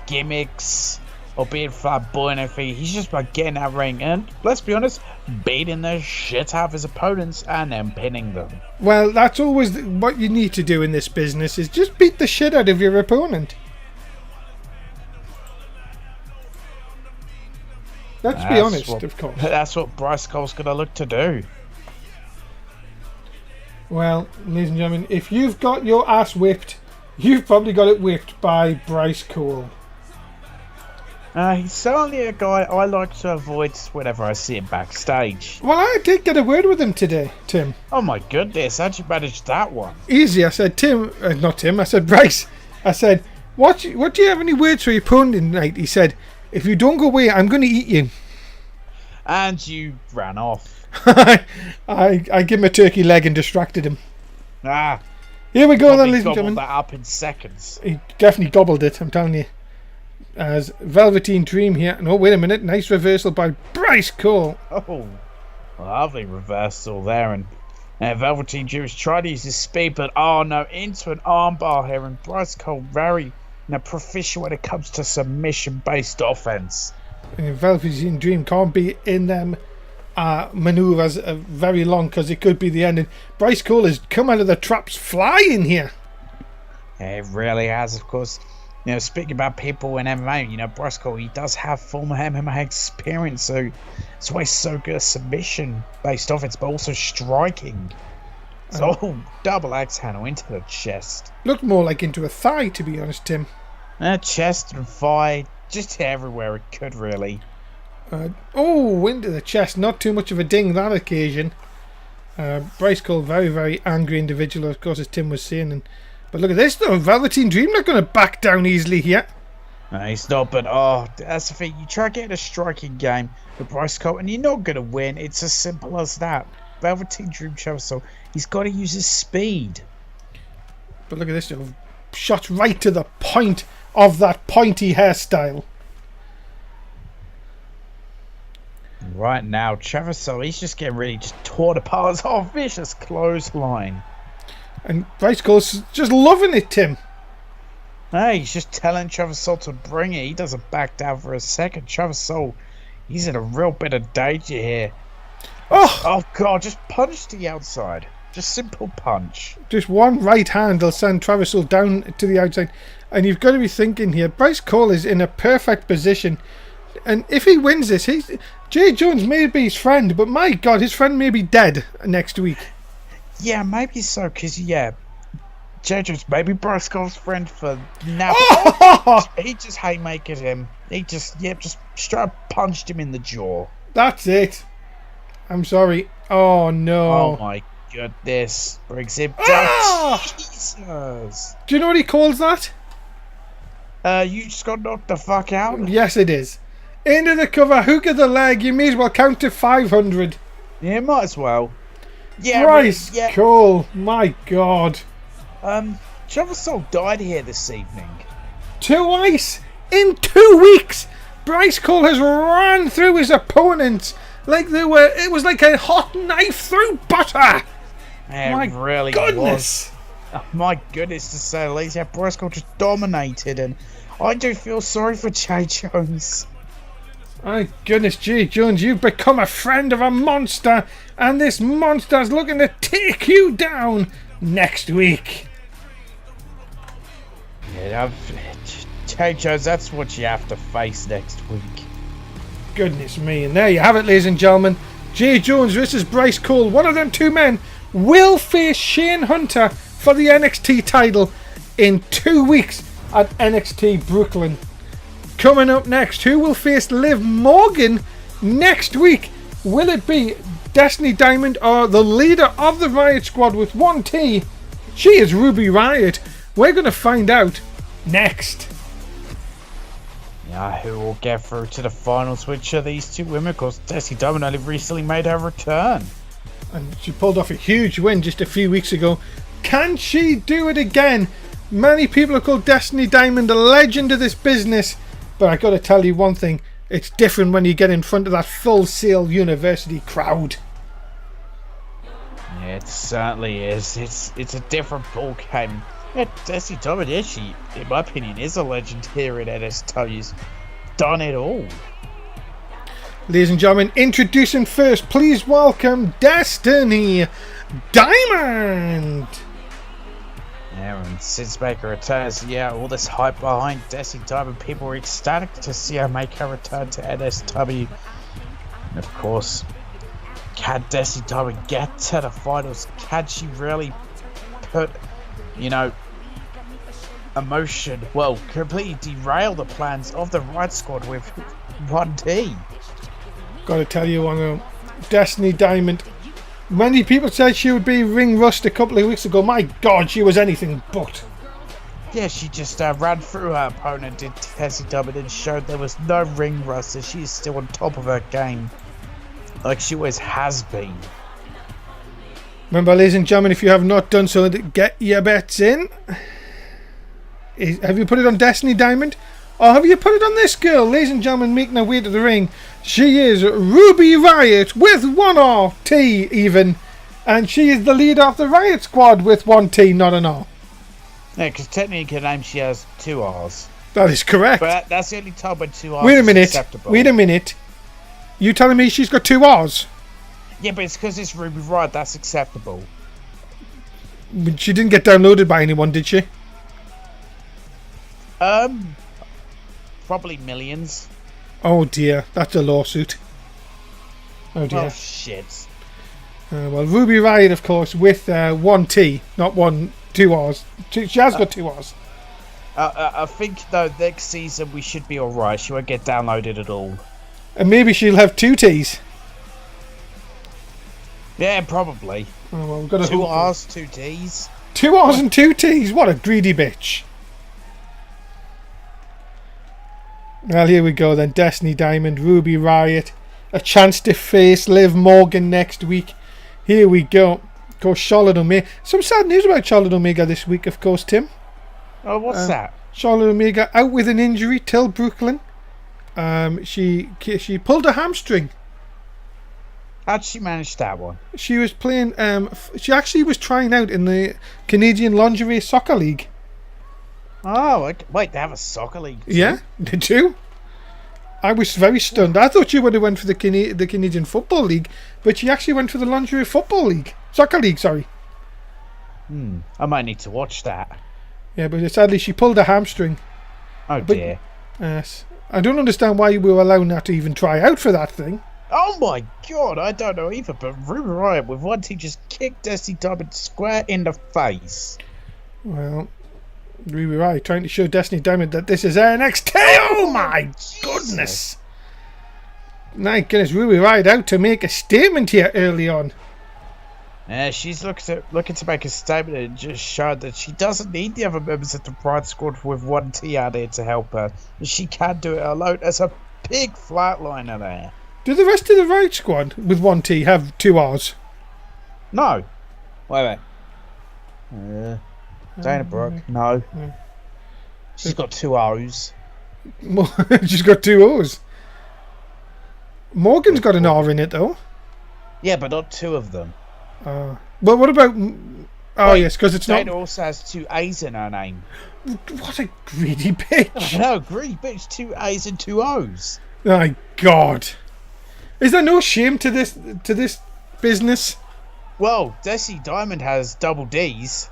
gimmicks or being flamboyant or anything. He's just about getting that ring and, let's be honest, beating the shit out of his opponents and then pinning them. Well, that's always what you need to do in this business, is just beat the shit out of your opponent. Let's be honest, of course. That's what Bryce Cole's going to look to do. Well, ladies and gentlemen, if you've got your ass whipped, you've probably got it whipped by Bryce Cole. He's certainly a guy I like to avoid whenever I see him backstage. Well, I did get a word with him today, Tim. Oh my goodness, how'd you manage that one? Easy. I said, not Tim, I said, Bryce. I said, what do you have any words for your opponent tonight? He said, if you don't go away, I'm going to eat you. And you ran off. I gave him a turkey leg and distracted him. Here we go then, ladies and gentlemen. That up in seconds. He definitely gobbled it, I'm telling you. As Velveteen Dream here. No, wait a minute. Nice reversal by Bryce Cole. Oh, lovely reversal there. And Velveteen Dream has tried to use his speed, but oh no, into an armbar here. And Bryce Cole very proficient when it comes to submission-based offense. And Velveteen Dream can't be in them maneuvers very long because it could be the end. And Bryce Cole has come out of the traps flying here. Yeah, it really has, of course. Speaking about people in MMA, Bryce Cole, he does have former MMA experience, so that's why he's so good at submission-based offense, but also striking. So, double axe handle into the chest. Looked more like into a thigh, to be honest, Tim. Chest and thigh, just everywhere it could, really. Into the chest. Not too much of a ding that occasion. Bryce Cole, very, very angry individual, of course, as Tim was saying. But look at this, though. Velveteen Dream not going to back down easily here. No, he's not, but that's the thing. You try getting a striking game with Bryce Cole, and you're not going to win. It's as simple as that. Velveteen Dream Traversal, he's got to use his speed. But look at this, though. Shot right to the point of that pointy hairstyle. Right now, Traversal, he's just getting really just torn apart. Oh, vicious clothesline. And Bryce Cole's just loving it, Tim. Hey, he's just telling Traversal to bring it. He doesn't back down for a second. Traversal, he's in a real bit of danger here. Oh God, just punch to the outside. Just simple punch. Just one right hand will send Traversal down to the outside. And you've got to be thinking here, Bryce Cole is in a perfect position. And if he wins this, Jay Jones may be his friend, but my God, his friend may be dead next week. Yeah, maybe so, because, Jay Jones may be Bryce Cole's friend for now. He just haymakered him. He just straight up punched him in the jaw. That's it. I'm sorry. Oh, no. Oh, my goodness. Brings him down. Jesus. Do you know what he calls that? You just got knocked the fuck out? Yes, it is. Into the cover, hook of the leg. You may as well count to 500. Yeah, might as well. Yeah, Bryce Cole, my God. Traversal died here this evening. Twice in 2 weeks. Bryce Cole has ran through his opponents like it was like a hot knife through butter. My really goodness. Was. Oh, my goodness, to say the least. Yeah, Bryce Cole just dominated, and I do feel sorry for Jay Jones. My goodness, Jay Jones, you've become a friend of a monster, and this monster's looking to take you down next week. Yeah, Jay Jones, that's what you have to face next week. Goodness me, and there you have it, ladies and gentlemen. Jay Jones versus Bryce Cole. One of them two men will face Shane Hunter for the NXT title in 2 weeks at NXT Brooklyn. Coming up next, who will face Liv Morgan next week? Will it be Destiny Diamond or the leader of the Riot Squad with 1T? She is Ruby Riot. We're going to find out next. Yeah, who will get through to the finals? Which are these two women? Because Destiny Diamond only recently made her return. And she pulled off a huge win just a few weeks ago. Can she do it again? Many people have called Destiny Diamond a legend of this business. But I got to tell you one thing, it's different when you get in front of that Full Sail University crowd. Yeah, it certainly is. It's a different ball game. Yeah, Destiny Diamond, she, in my opinion, is a legend here at NSW. She's done it all. Ladies and gentlemen, introducing first, please welcome Destiny Diamond. Yeah, and since Baker returns, all this hype behind Destiny Diamond, people were ecstatic to see her make her return to NSW. And of course, can Destiny Diamond get to the finals? Can she really put, emotion, well, completely derail the plans of the Riot Squad with 1T. Gotta tell you, Destiny Diamond. Many people said she would be ring rust a couple of weeks ago. My God, she was anything but. Yeah, she just ran through her opponent, did Tessie Diamond, and showed there was no ring rust, and she's still on top of her game. Like she always has been. Remember, ladies and gentlemen, if you have not done so, get your bets in. Have you put it on Destiny Diamond? Or have you put it on this girl? Ladies and gentlemen, making her way to the ring. She is Ruby Riot with 1T even. And she is the leader of the Riot Squad with 1T, not an R. Yeah, because technically in her name she has 2 R's. That is correct. But that's the only time when 2 R's Wait a acceptable. Wait a minute. You telling me she's got 2 R's? Yeah, but it's because it's Ruby Riot, that's acceptable. She didn't get downloaded by anyone, did she? Probably millions. Oh dear, that's a lawsuit. Oh dear. Oh shit. Well, Ruby Riot, of course, with 1T, not 2 R's. She has got 2 R's. I think though next season we should be alright. She won't get downloaded at all. And maybe she'll have 2 T's. Yeah, probably. Oh, well, we've got 2 R's, 2 T's. 2 R's and 2 T's. What a greedy bitch. Well, here we go then. Destiny Diamond, Ruby Riot. A chance to face Liv Morgan next week. Here we go. Of course, Charlotte Omega. Some sad news about Charlotte Omega this week, of course, Tim. Oh, what's that? Charlotte Omega out with an injury till Brooklyn. She pulled a hamstring. How'd she manage that one? She was playing. She actually was trying out in the Canadian Lingerie Soccer League. Oh, wait, they have a soccer league too? Yeah, they do. I was very stunned. I thought she would have went for the Canadian Football League, but she actually went for the Lingerie Football League. Soccer League, sorry. I might need to watch that. Yeah, but sadly she pulled a hamstring. Oh dear. Yes. I don't understand why we were allowing her to even try out for that thing. Oh my God, I don't know either, but Ruby Riot with 1T just kicked Destiny Diamond square in the face. Well, Ruby Riot trying to show Destiny Diamond that this is NXT. Oh my goodness. My goodness, Ruby Riot out to make a statement here early on. She's looking to make a statement and just show that she doesn't need the other members of the Riot Squad with 1T out here to help her. She can do it alone. There's a big flatliner there. Do the rest of the Riot Squad with 1T have 2 R's? No. Wait. Dana Brooke, no. She's got 2 O's. She's got 2 O's. Morgan's got an R in it though. Yeah, but not 2 of them. Well, what about... Oh, yes, because it's Dana not... also has 2 A's in her name. What a greedy bitch. No, greedy bitch, 2 A's and 2 O's. My God. Is there no shame to this business? Well, Desi Diamond has double D's.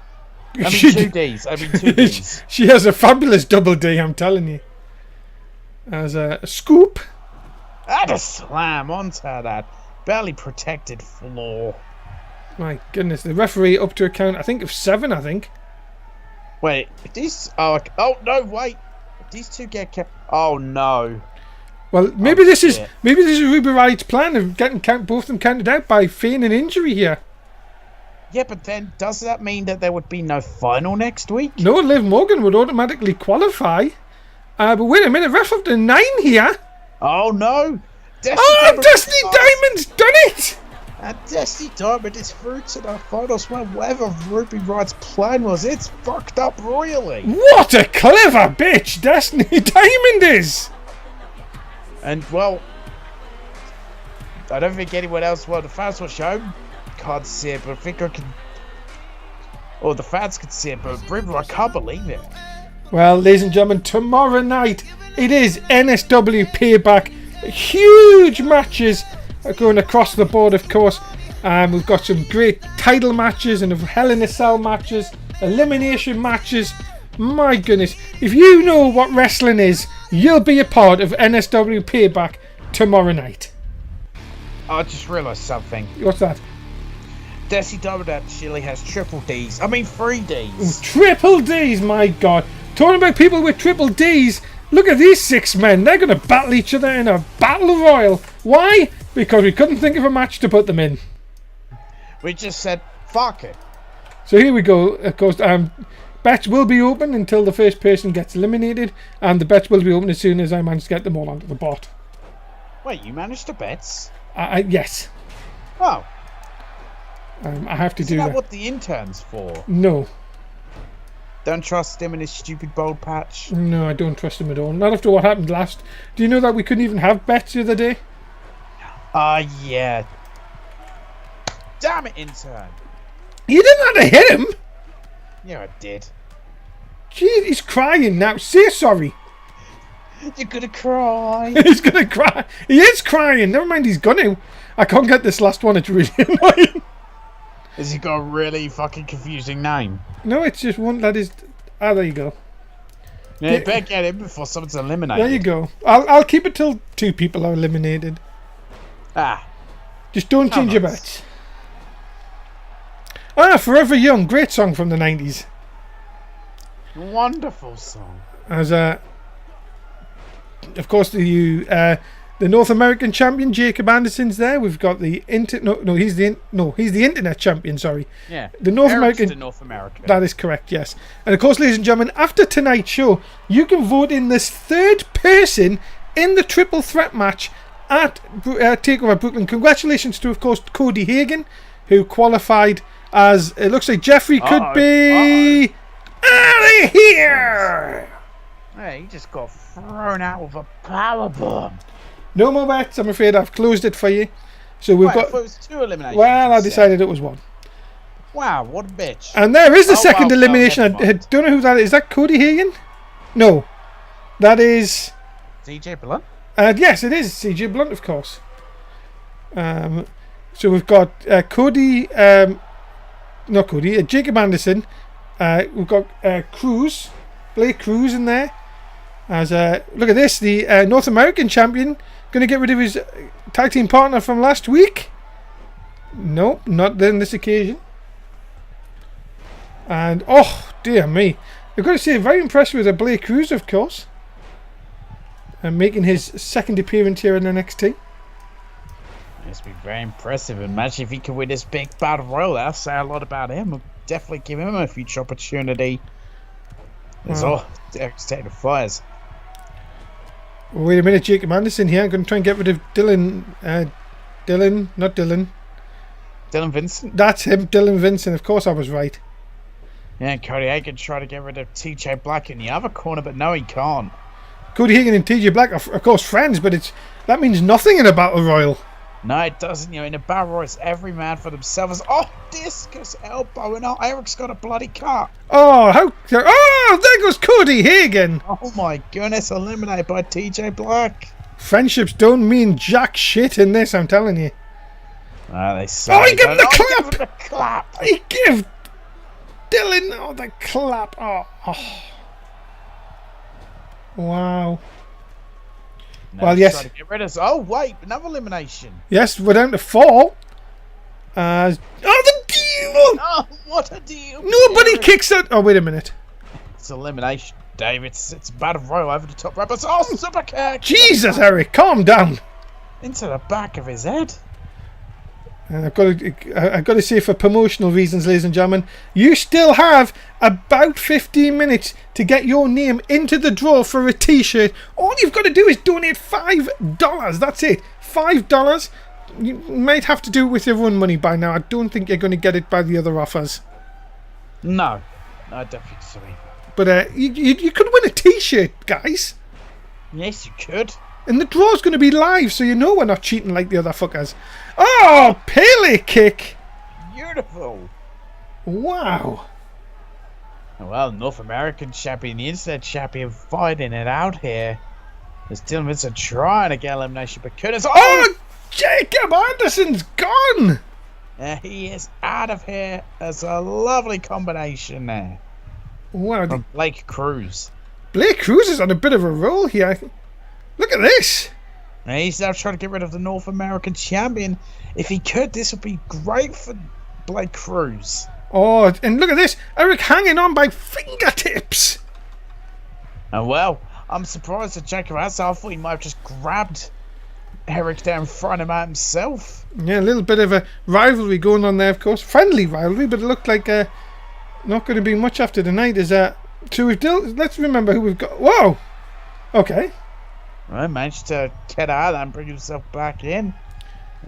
I mean 2 D's. I mean 2 D's. She has a fabulous double D, I'm telling you. As a scoop. And a slam onto that barely protected floor. My goodness, the referee up to a count, I think, of 7, I think. Wait, these... Oh, no, wait. These 2 get kept... Oh, no. Well, maybe this is Ruby Riot's plan of getting both of them counted out by feigning injury here. Yeah, but then does that mean that there would be no final next week? No, Liv Morgan would automatically qualify. But wait a minute, ref up to 9 here. Oh no! Destiny Diamond's done it! And Destiny Diamond is through to the finals when whatever Ruby Riot's plan was, it's fucked up royally. What a clever bitch Destiny Diamond is! And well, I don't think anyone else, well, the fans watch home can't see it, but I think I can, or the fans can see it, but Ruby, I can't believe it. Well, ladies and gentlemen, tomorrow night it is NSW Payback. Huge matches are going across the board, of course. We've got some great title matches and Hell in a Cell matches, elimination matches. My goodness, if you know what wrestling is, you'll be a part of NSW Payback tomorrow night. I just realised something. What's that? Desi Diamond actually has triple D's. I mean 3 D's. Triple D's, my God. Talking about people with triple Ds, look at these 6 men. They're going to battle each other in a battle royal. Why? Because we couldn't think of a match to put them in. We just said, fuck it. So here we go. Of course, bets will be open until the first person gets eliminated, and the bets will be open as soon as I manage to get them all onto the bot. Wait, you managed to bets? Yes. Oh. I have to do Isn't that. that what the intern's for? No. Don't trust him in his stupid bold patch? No, I don't trust him at all. Not after what happened last. Do you know that we couldn't even have bets the other day? Yeah. Damn it, intern. You didn't have to hit him. Yeah, I did. Gee, he's crying now. Say sorry. You're gonna cry. He's gonna cry. He is crying. Never mind, he's gonna. I can't get this last one. It's really annoying. Has he got a really fucking confusing name? No, it's just one that is. Ah, there you go. Yeah, you better get him before someone's eliminated. There you go. I'll keep it till 2 people are eliminated. Just don't change your bets. Forever Young, great song from the 90s. Wonderful song. As of course the North American champion Jacob Anderson's there. We've got the he's the internet champion. Sorry. Yeah. The North Eric's American. the North American. That is correct. Yes. And of course, ladies and gentlemen, after tonight's show, you can vote in this 3rd person in the triple threat match at Takeover Brooklyn. Congratulations to, of course, Cody Hagan, who qualified as it looks like Jeffrey could be out of here. Hey, he just got thrown out with a powerbomb. No more bets. I'm afraid I've closed it for you. So we've got. I thought it was 2 eliminations. Well, I decided it was 1. Wow, what a bitch. And there is the second well, elimination. I don't know who that is. Is that Cody Hagan? No, that is. DJ Blunt? Yes, it is CJ Blunt, of course. So we've got Cody, not Cody, Jacob Anderson. We've got Blake Cruz in there. As look at this, the North American champion going to get rid of his tag team partner from last week. Nope, not on this occasion. And oh dear me, I've got to say, very impressed with Blake Cruz, of course. And making his second appearance here in NXT. It's been very impressive. Imagine if he could win this big battle royal. That'll say a lot about him. I'll definitely give him a future opportunity. It's all Derek's taking the fires. Wait a minute, Jacob Anderson here. I'm going to try and get rid of Dylan. Dylan Vincent? That's him, Dylan Vincent. Of course I was right. Yeah, and Cody Hagan tried to get rid of TJ Black in the other corner, but no, he can't. Cody Hagan and TJ Black are, of course, friends, but that means nothing in a battle royal. No, it doesn't. You know, in a battle royal, it's every man for themselves. Oh, discus elbow, and Eric's got a bloody cut. Oh, there goes Cody Hagan. Oh my goodness, eliminated by TJ Black. Friendships don't mean jack shit in this, I'm telling you. They say. Oh, he gave him the clap. Give him the clap. He gave Dylan the clap. Oh. Wow. No, well, yes. To get rid of us. Oh wait, another elimination. Yes, we're down to 4. The deal! Oh, what a deal! Nobody kicks out. Oh, wait a minute. It's elimination, Dave. It's battle royal over the top rope. Oh, super kick! Jesus, Eric, calm down. Into the back of his head. I've got to say, for promotional reasons, ladies and gentlemen, you still have about 15 minutes to get your name into the draw for a t-shirt. All you've got to do is donate $5. That's it. $5. You might have to do it with your own money by now. I don't think you're going to get it by the other offers. No, I don't think so either. But you could win a t-shirt, guys. Yes, you could. And the draw's going to be live, so you know we're not cheating like the other fuckers. Oh, Pele kick. Beautiful. Wow. Well, North American champion, the internet champion, fighting it out here. There's Dylan Vincent trying to get elimination, but couldn't. Oh, Jacob Anderson's gone. He is out of here. That's a lovely combination there. Wow. From Blake Cruz. Blake Cruz is on a bit of a roll here. Look at this. And he's now trying to get rid of the North American champion. If he could, this would be great for Blake Cruz. Oh, and look at this. Eric hanging on by fingertips. And well, I'm surprised that Jacob has. I thought he might have just grabbed Eric there and thrown him out himself. Yeah, a little bit of a rivalry going on there, of course. Friendly rivalry, but it looked like not going to be much after tonight. So let's remember who we've got. Whoa! Okay. Well, managed to get out and bring himself back in.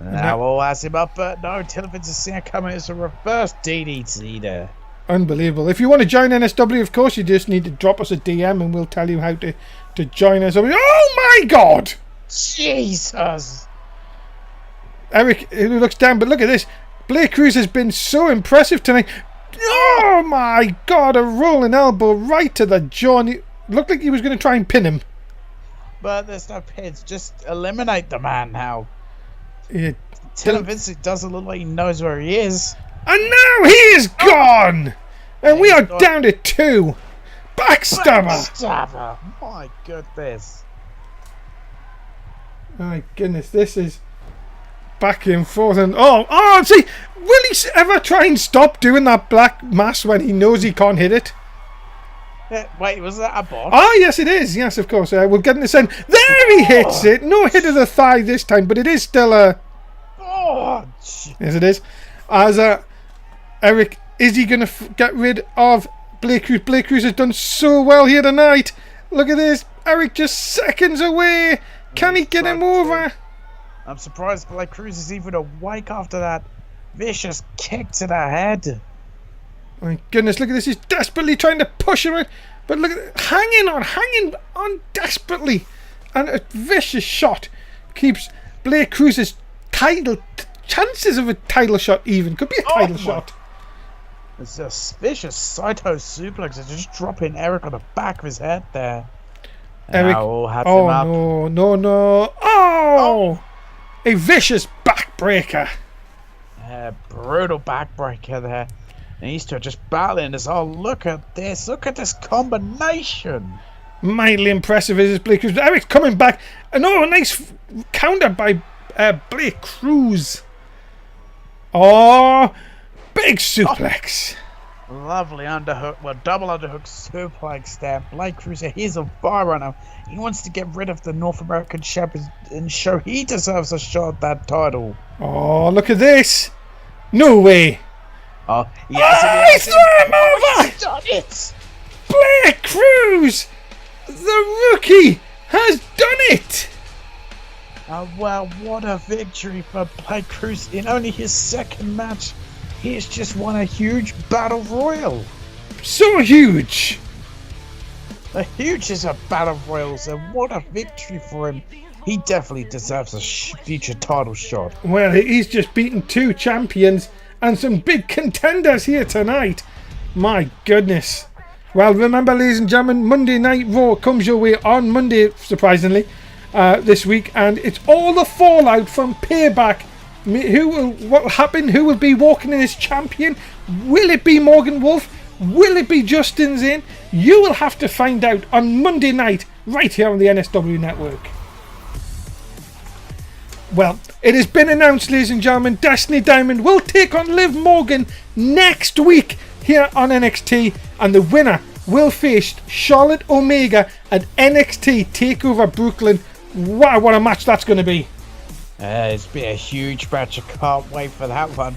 Now all has him up, but no, Television Cena coming as a reverse DDT there. Unbelievable. If you want to join NSW, of course, you just need to drop us a DM and we'll tell you how to join us. Oh my God! Jesus! Eric, who looks down, but look at this. Blake Cruz has been so impressive tonight. Oh my God, a rolling elbow right to the jaw. And it looked like he was going to try and pin him. But there's no pins. Just eliminate the man now. Yeah. Tell Vince it doesn't look like he knows where he is. And now he is gone! And we are down to 2. Backstabber! My goodness. My goodness, this is back and forth. And see, will he ever try and stop doing that black mass when he knows he can't hit it? Wait, was that a bot? Oh, yes, it is. Yes, of course. We'll get in the send. There he hits it. No hit of the thigh this time, but it is still a... Yes, it is. As Eric, is he going to get rid of Blake Cruz? Blake Cruz has done so well here tonight. Look at this. Eric just seconds away. Can he get him over? I'm surprised Blake Cruz is even awake after that vicious kick to the head. My goodness, look at this. He's desperately trying to push him out. But look at it. Hanging on desperately. And a vicious shot keeps Blake Cruz's chances of a title shot even. Could be a title shot. It's a vicious Saito suplex. It's just dropping Eric on the back of his head there. Eric. No. Oh! A vicious backbreaker. Brutal backbreaker there. And Easton just battling this. Oh, look at this. Look at this combination. Mightily impressive is Blake Cruz. Eric's coming back. And a nice counter by Blake Cruz. Oh, big suplex. Lovely underhook. Well, double underhook suplex there. Blake Cruz, he's on fire right now. He wants to get rid of the North American champion and show he deserves a shot at that title. Oh, look at this. No way. Oh, yes, he's thrown him over! Done it! Blake Cruz, the rookie, has done it! Oh, well, what a victory for Blake Cruz in only his second match. He has just won a huge battle royal. So huge! A huge is a battle royal, so what a victory for him. He definitely deserves a future title shot. Well, he's just beaten 2 champions and some big contenders here tonight. My goodness. Well, remember, ladies and gentlemen, Monday Night Raw comes your way on Monday, surprisingly, this week. And it's all the fallout from Payback. What will happen? Who will be walking in as champion? Will it be Morgan Wolf? Will it be Justin Zane? You will have to find out on Monday night, right here on the NSW Network. Well, it has been announced, ladies and gentlemen, Destiny Diamond will take on Liv Morgan next week here on NXT, and the winner will face Charlotte Omega at NXT TakeOver Brooklyn. Wow, what a match that's going to be. It's been a huge match. I can't wait for that one.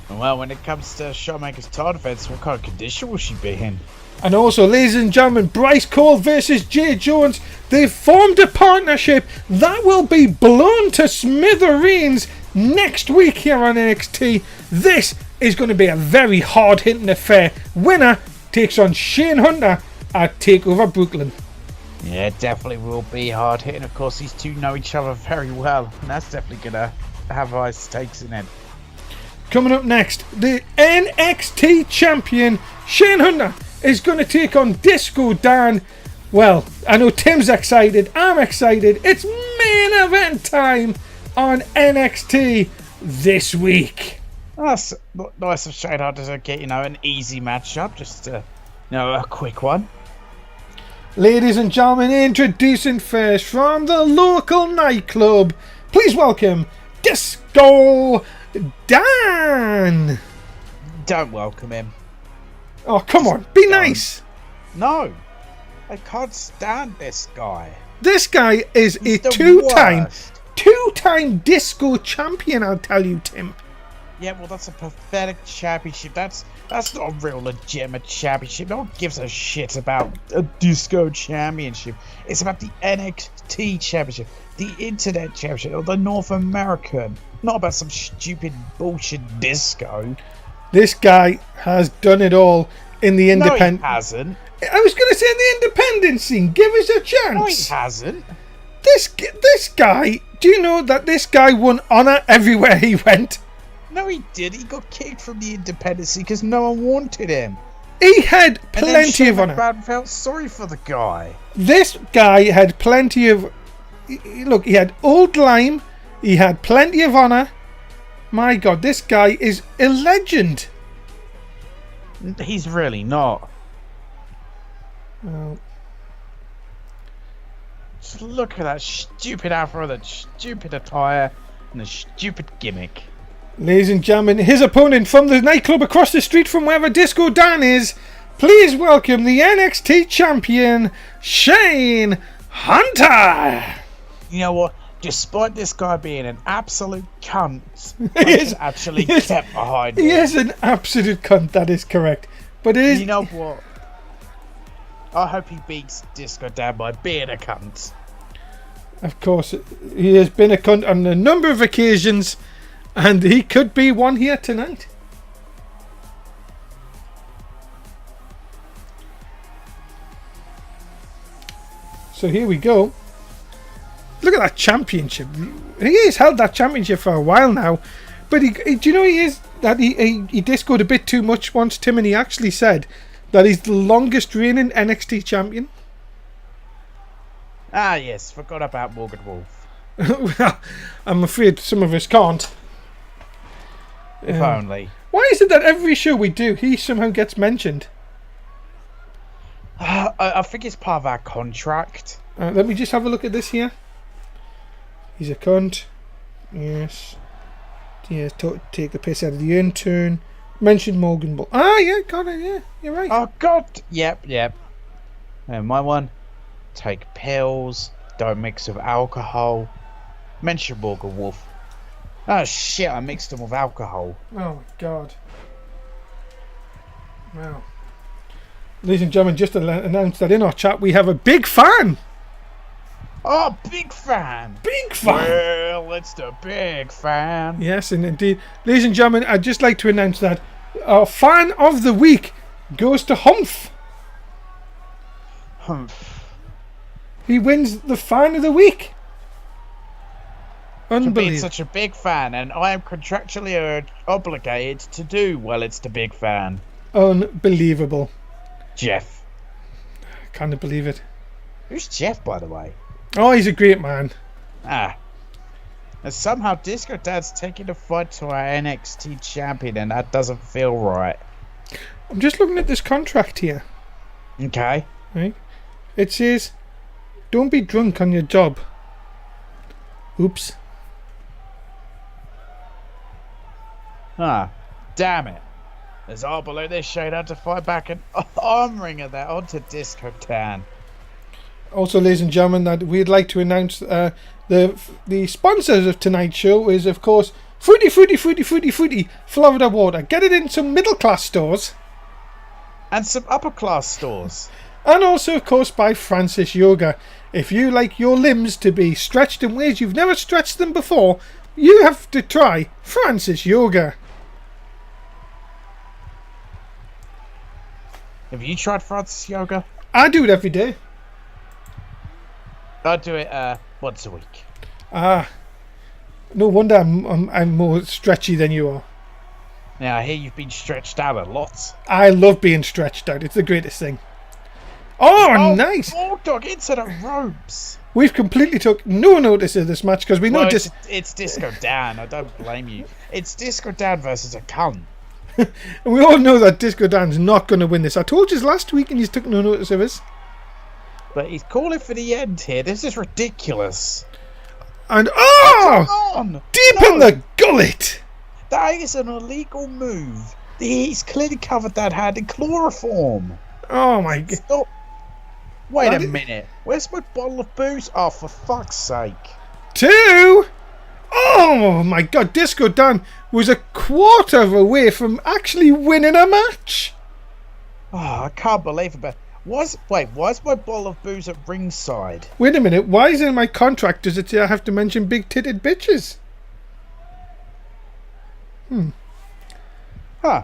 And well, when it comes to Shawn Michaels' title defense, what kind of condition will she be in? And also, ladies and gentlemen, Bryce Cole versus Jay Jones. They've formed a partnership that will be blown to smithereens next week here on NXT. This is going to be a very hard-hitting affair. Winner takes on Shane Hunter at TakeOver Brooklyn. Yeah, it definitely will be hard-hitting. Of course, these two know each other very well, and that's definitely going to have high stakes in it. Coming up next, the NXT champion, Shane Hunter, is going to take on Disco Dan. Well, I know Tim's excited. I'm excited. It's main event time on NXT this week. That's nice of Shane Hunter to get, an easy matchup. Just, a quick one. Ladies and gentlemen, introducing first from the local nightclub, please welcome Disco Dan. Don't welcome him. Oh, come on. Be nice. No. I can't stand this guy. This guy is He's a the two-time disco champion, I'll tell you, Tim. Yeah, well, that's a pathetic championship. That's not a real legitimate championship. No one gives a shit about a disco championship. It's about the NXT championship, the internet championship, or the North American. Not about some stupid bullshit disco. This guy has done it all in the independent. No, he hasn't. I was going to say in the independent scene. Give us a chance. No, he hasn't. This guy. Do you know that this guy won honor everywhere he went? No, he did. He got kicked from the independent scene because no one wanted him. He had plenty of honor. And felt sorry for the guy. This guy had plenty of. Look, he had old lime. He had plenty of honor. My God, this guy is a legend. He's really not. Well, just look at that stupid afro, that stupid attire, and the stupid gimmick. ladies and gentlemen, his opponent from the nightclub across the street from wherever Disco Dan is, please welcome the NXT champion, Shane Hunter. You know what? Despite this guy being an absolute cunt, he's actually kept behind him. He is an absolute cunt, that is correct. But it is... You know what? I hope he beats Disco Dan by being a cunt. Of course, he has been a cunt on a number of occasions, and he could be one here tonight. So here we go. Look at that championship. He has held that championship for a while now. But do you know he discoed a bit too much once, Tim, and he actually said that he's the longest reigning NXT champion. Ah, yes. Forgot about Morgan Wolf. Well, I'm afraid some of us can't. If only. Why is it that every show we do, he somehow gets mentioned? I think it's part of our contract. Let me just have a look at this here. He's a cunt. Yes. Yes, take the piss out of the intern. Mentioned Morgan Bull. Ah, yeah, got it, yeah. You're right. Oh, God. Yep. And my one. Take pills. Don't mix with alcohol. Mention Morgan Wolf. Oh, shit, I mixed them with alcohol. Oh, my God. Wow. Ladies and gentlemen, just to announce that in our chat, we have a big fan. Oh, big fan! Big fan! Well, it's the big fan. Yes, and indeed. Ladies and gentlemen, I'd just like to announce that our fan of the week goes to Humph. Humph. He wins the fan of the week. For being Unbelievable. such a big fan, and I am contractually obligated to do, well, it's the big fan. Unbelievable. Jeff. I can't believe it. Who's Jeff, by the way? Oh, he's a great man. Ah. And somehow Disco Dad's taking the fight to our NXT champion, and that doesn't feel right. I'm just looking at this contract here. Okay. Right? It says, don't be drunk on your job. Oops. Ah. Damn it. As I below this shade had to fight back an arm ringer there onto Disco Dan. Also, ladies and gentlemen, that we'd like to announce the sponsors of tonight's show is, of course, Fruity Florida Water. Get it in some middle class stores. And some upper class stores. And also, of course, by Francis Yoga. If you like your limbs to be stretched in ways you've never stretched them before, you have to try Francis Yoga. Have you tried Francis Yoga? I do it every day. I do it once a week. Ah, no wonder I'm more stretchy than you are. Now, I hear you've been stretched out a lot. I love being stretched out. It's the greatest thing. Oh, nice. Bulldog into the ropes. We've completely took no notice of this match because we know it's Disco Dan. I don't blame you. It's Disco Dan versus a cunt. and we all know that Disco Dan's not going to win this. I told you last week and you took no notice of us. But he's calling for the end here. This is ridiculous. And deep in the gullet. That is an illegal move. He's clearly covered that hand in chloroform. Oh my god. Stop. Wait a minute. Where's my bottle of booze? Oh, for fuck's sake. 2. Oh my God, Disco Dan was a quarter away from actually winning a match. Oh, I can't believe it. But why is my bottle of booze at ringside? Wait a minute, why is it in my contract does it say I have to mention big-titted bitches? Huh.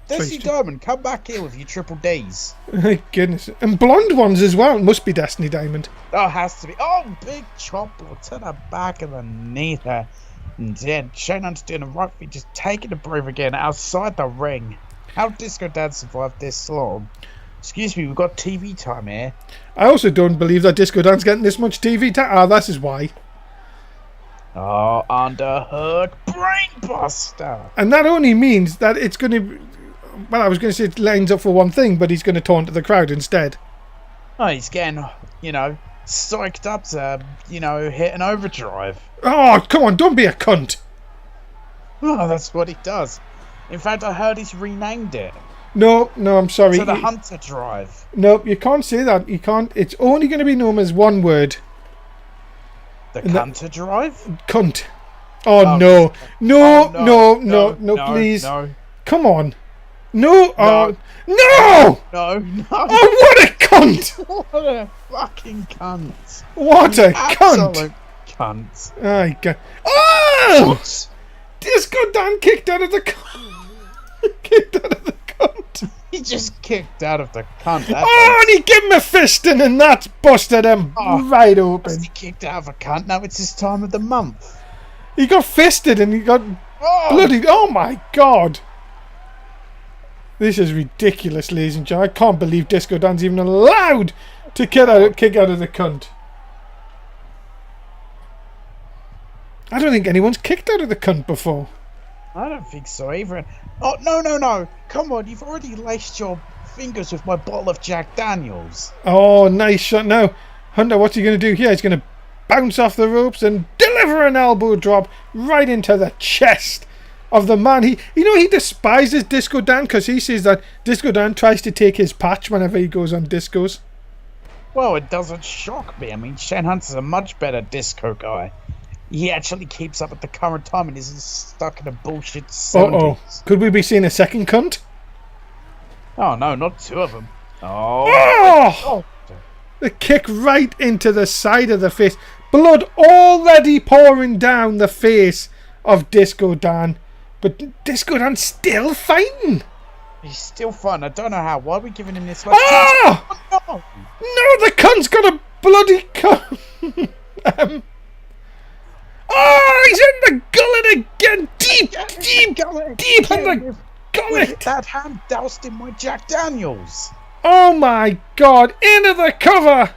Destiny Diamond, come back here with your triple Ds. My goodness. And blonde ones as well. Must be Destiny Diamond. Oh, has to be. Oh, big chop to the back of the knee there. And then Shane Hunt's doing the right thing, just taking a breather again outside the ring. How Disco Dad survived this long? Excuse me, we've got TV time here. I also don't believe that Disco Dan's getting this much TV time. Ah, that is why. Oh, underhook brainbuster. And that only means that it's going to... Well, I was going to say it lines up for one thing, but he's going to taunt the crowd instead. Oh, he's getting, psyched up to, hit an overdrive. Oh, come on, don't be a cunt. Oh, that's what he does. In fact, I heard he's renamed it. No, I'm sorry. To the Hunter Drive. No, you can't say that. You can't. It's only going to be known as one word. The Hunter Drive? Cunt. Oh, no, please. No. Come on. No. No. No! No. Oh, what a cunt! What a fucking cunt. What a Absolute cunt. I go. Oh! Disco Dan kicked out of the cunt. Kicked out of the cunt. He just kicked out of the cunt. And he gave him a fisting and that's busted him right open. He kicked out of a cunt. Now it's his time of the month. He got fisted and he got bloodied. Oh my God. This is ridiculous, ladies and gentlemen. I can't believe Disco Dan's even allowed to kick out of the cunt. I don't think anyone's kicked out of the cunt before. I don't think so either. Oh, no. Come on, you've already laced your fingers with my bottle of Jack Daniels. Oh, nice shot. Now, Hunter, what's he going to do here? He's going to bounce off the ropes and deliver an elbow drop right into the chest of the man. He despises Disco Dan because he says that Disco Dan tries to take his patch whenever he goes on discos. Well, it doesn't shock me. I mean, Shane Hunter's a much better disco guy. He actually keeps up at the current time and isn't stuck in a bullshit 70s. Could we be seeing a second cunt? Oh, no, not 2 of them. Oh! The kick right into the side of the face. Blood already pouring down the face of Disco Dan. But Disco Dan's still fighting. He's still fun. I don't know how. Why are we giving him this much chance? No, the cunt's got a bloody cunt. He's in the gullet again. Deep in the gullet. That hand doused in my Jack Daniels. Oh my God. Into the cover.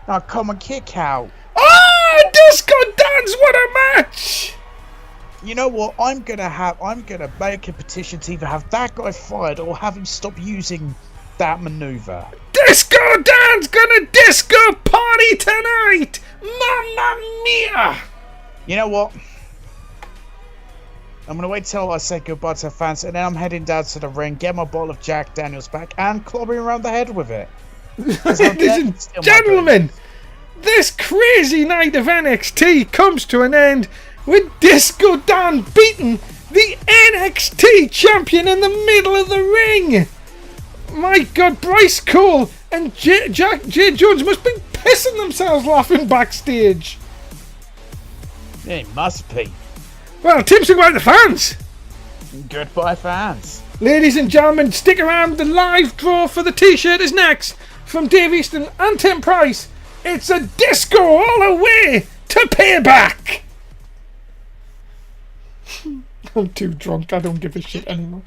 Now come and kick out. Disco Dance, what a match. You know what? I'm gonna make a petition to either have that guy fired or have him stop using that maneuver. Disco Dan's gonna disco party tonight! Mamma mia! You know what? I'm gonna wait till I say goodbye to the fans, and then I'm heading down to the ring, get my bottle of Jack Daniels back, and clubbing around the head with it. Ladies and gentlemen, this crazy night of NXT comes to an end with Disco Dan beating the NXT champion in the middle of the ring. My God, Bryce Cole and Jay Jones must be pissing themselves laughing backstage. It must be. Well, Tim's talking about the fans. Goodbye, fans. Ladies and gentlemen, stick around. The live draw for the t-shirt is next. From Dave Easton and Tim Price, it's a disco all the way to Payback. I'm too drunk. I don't give a shit anymore.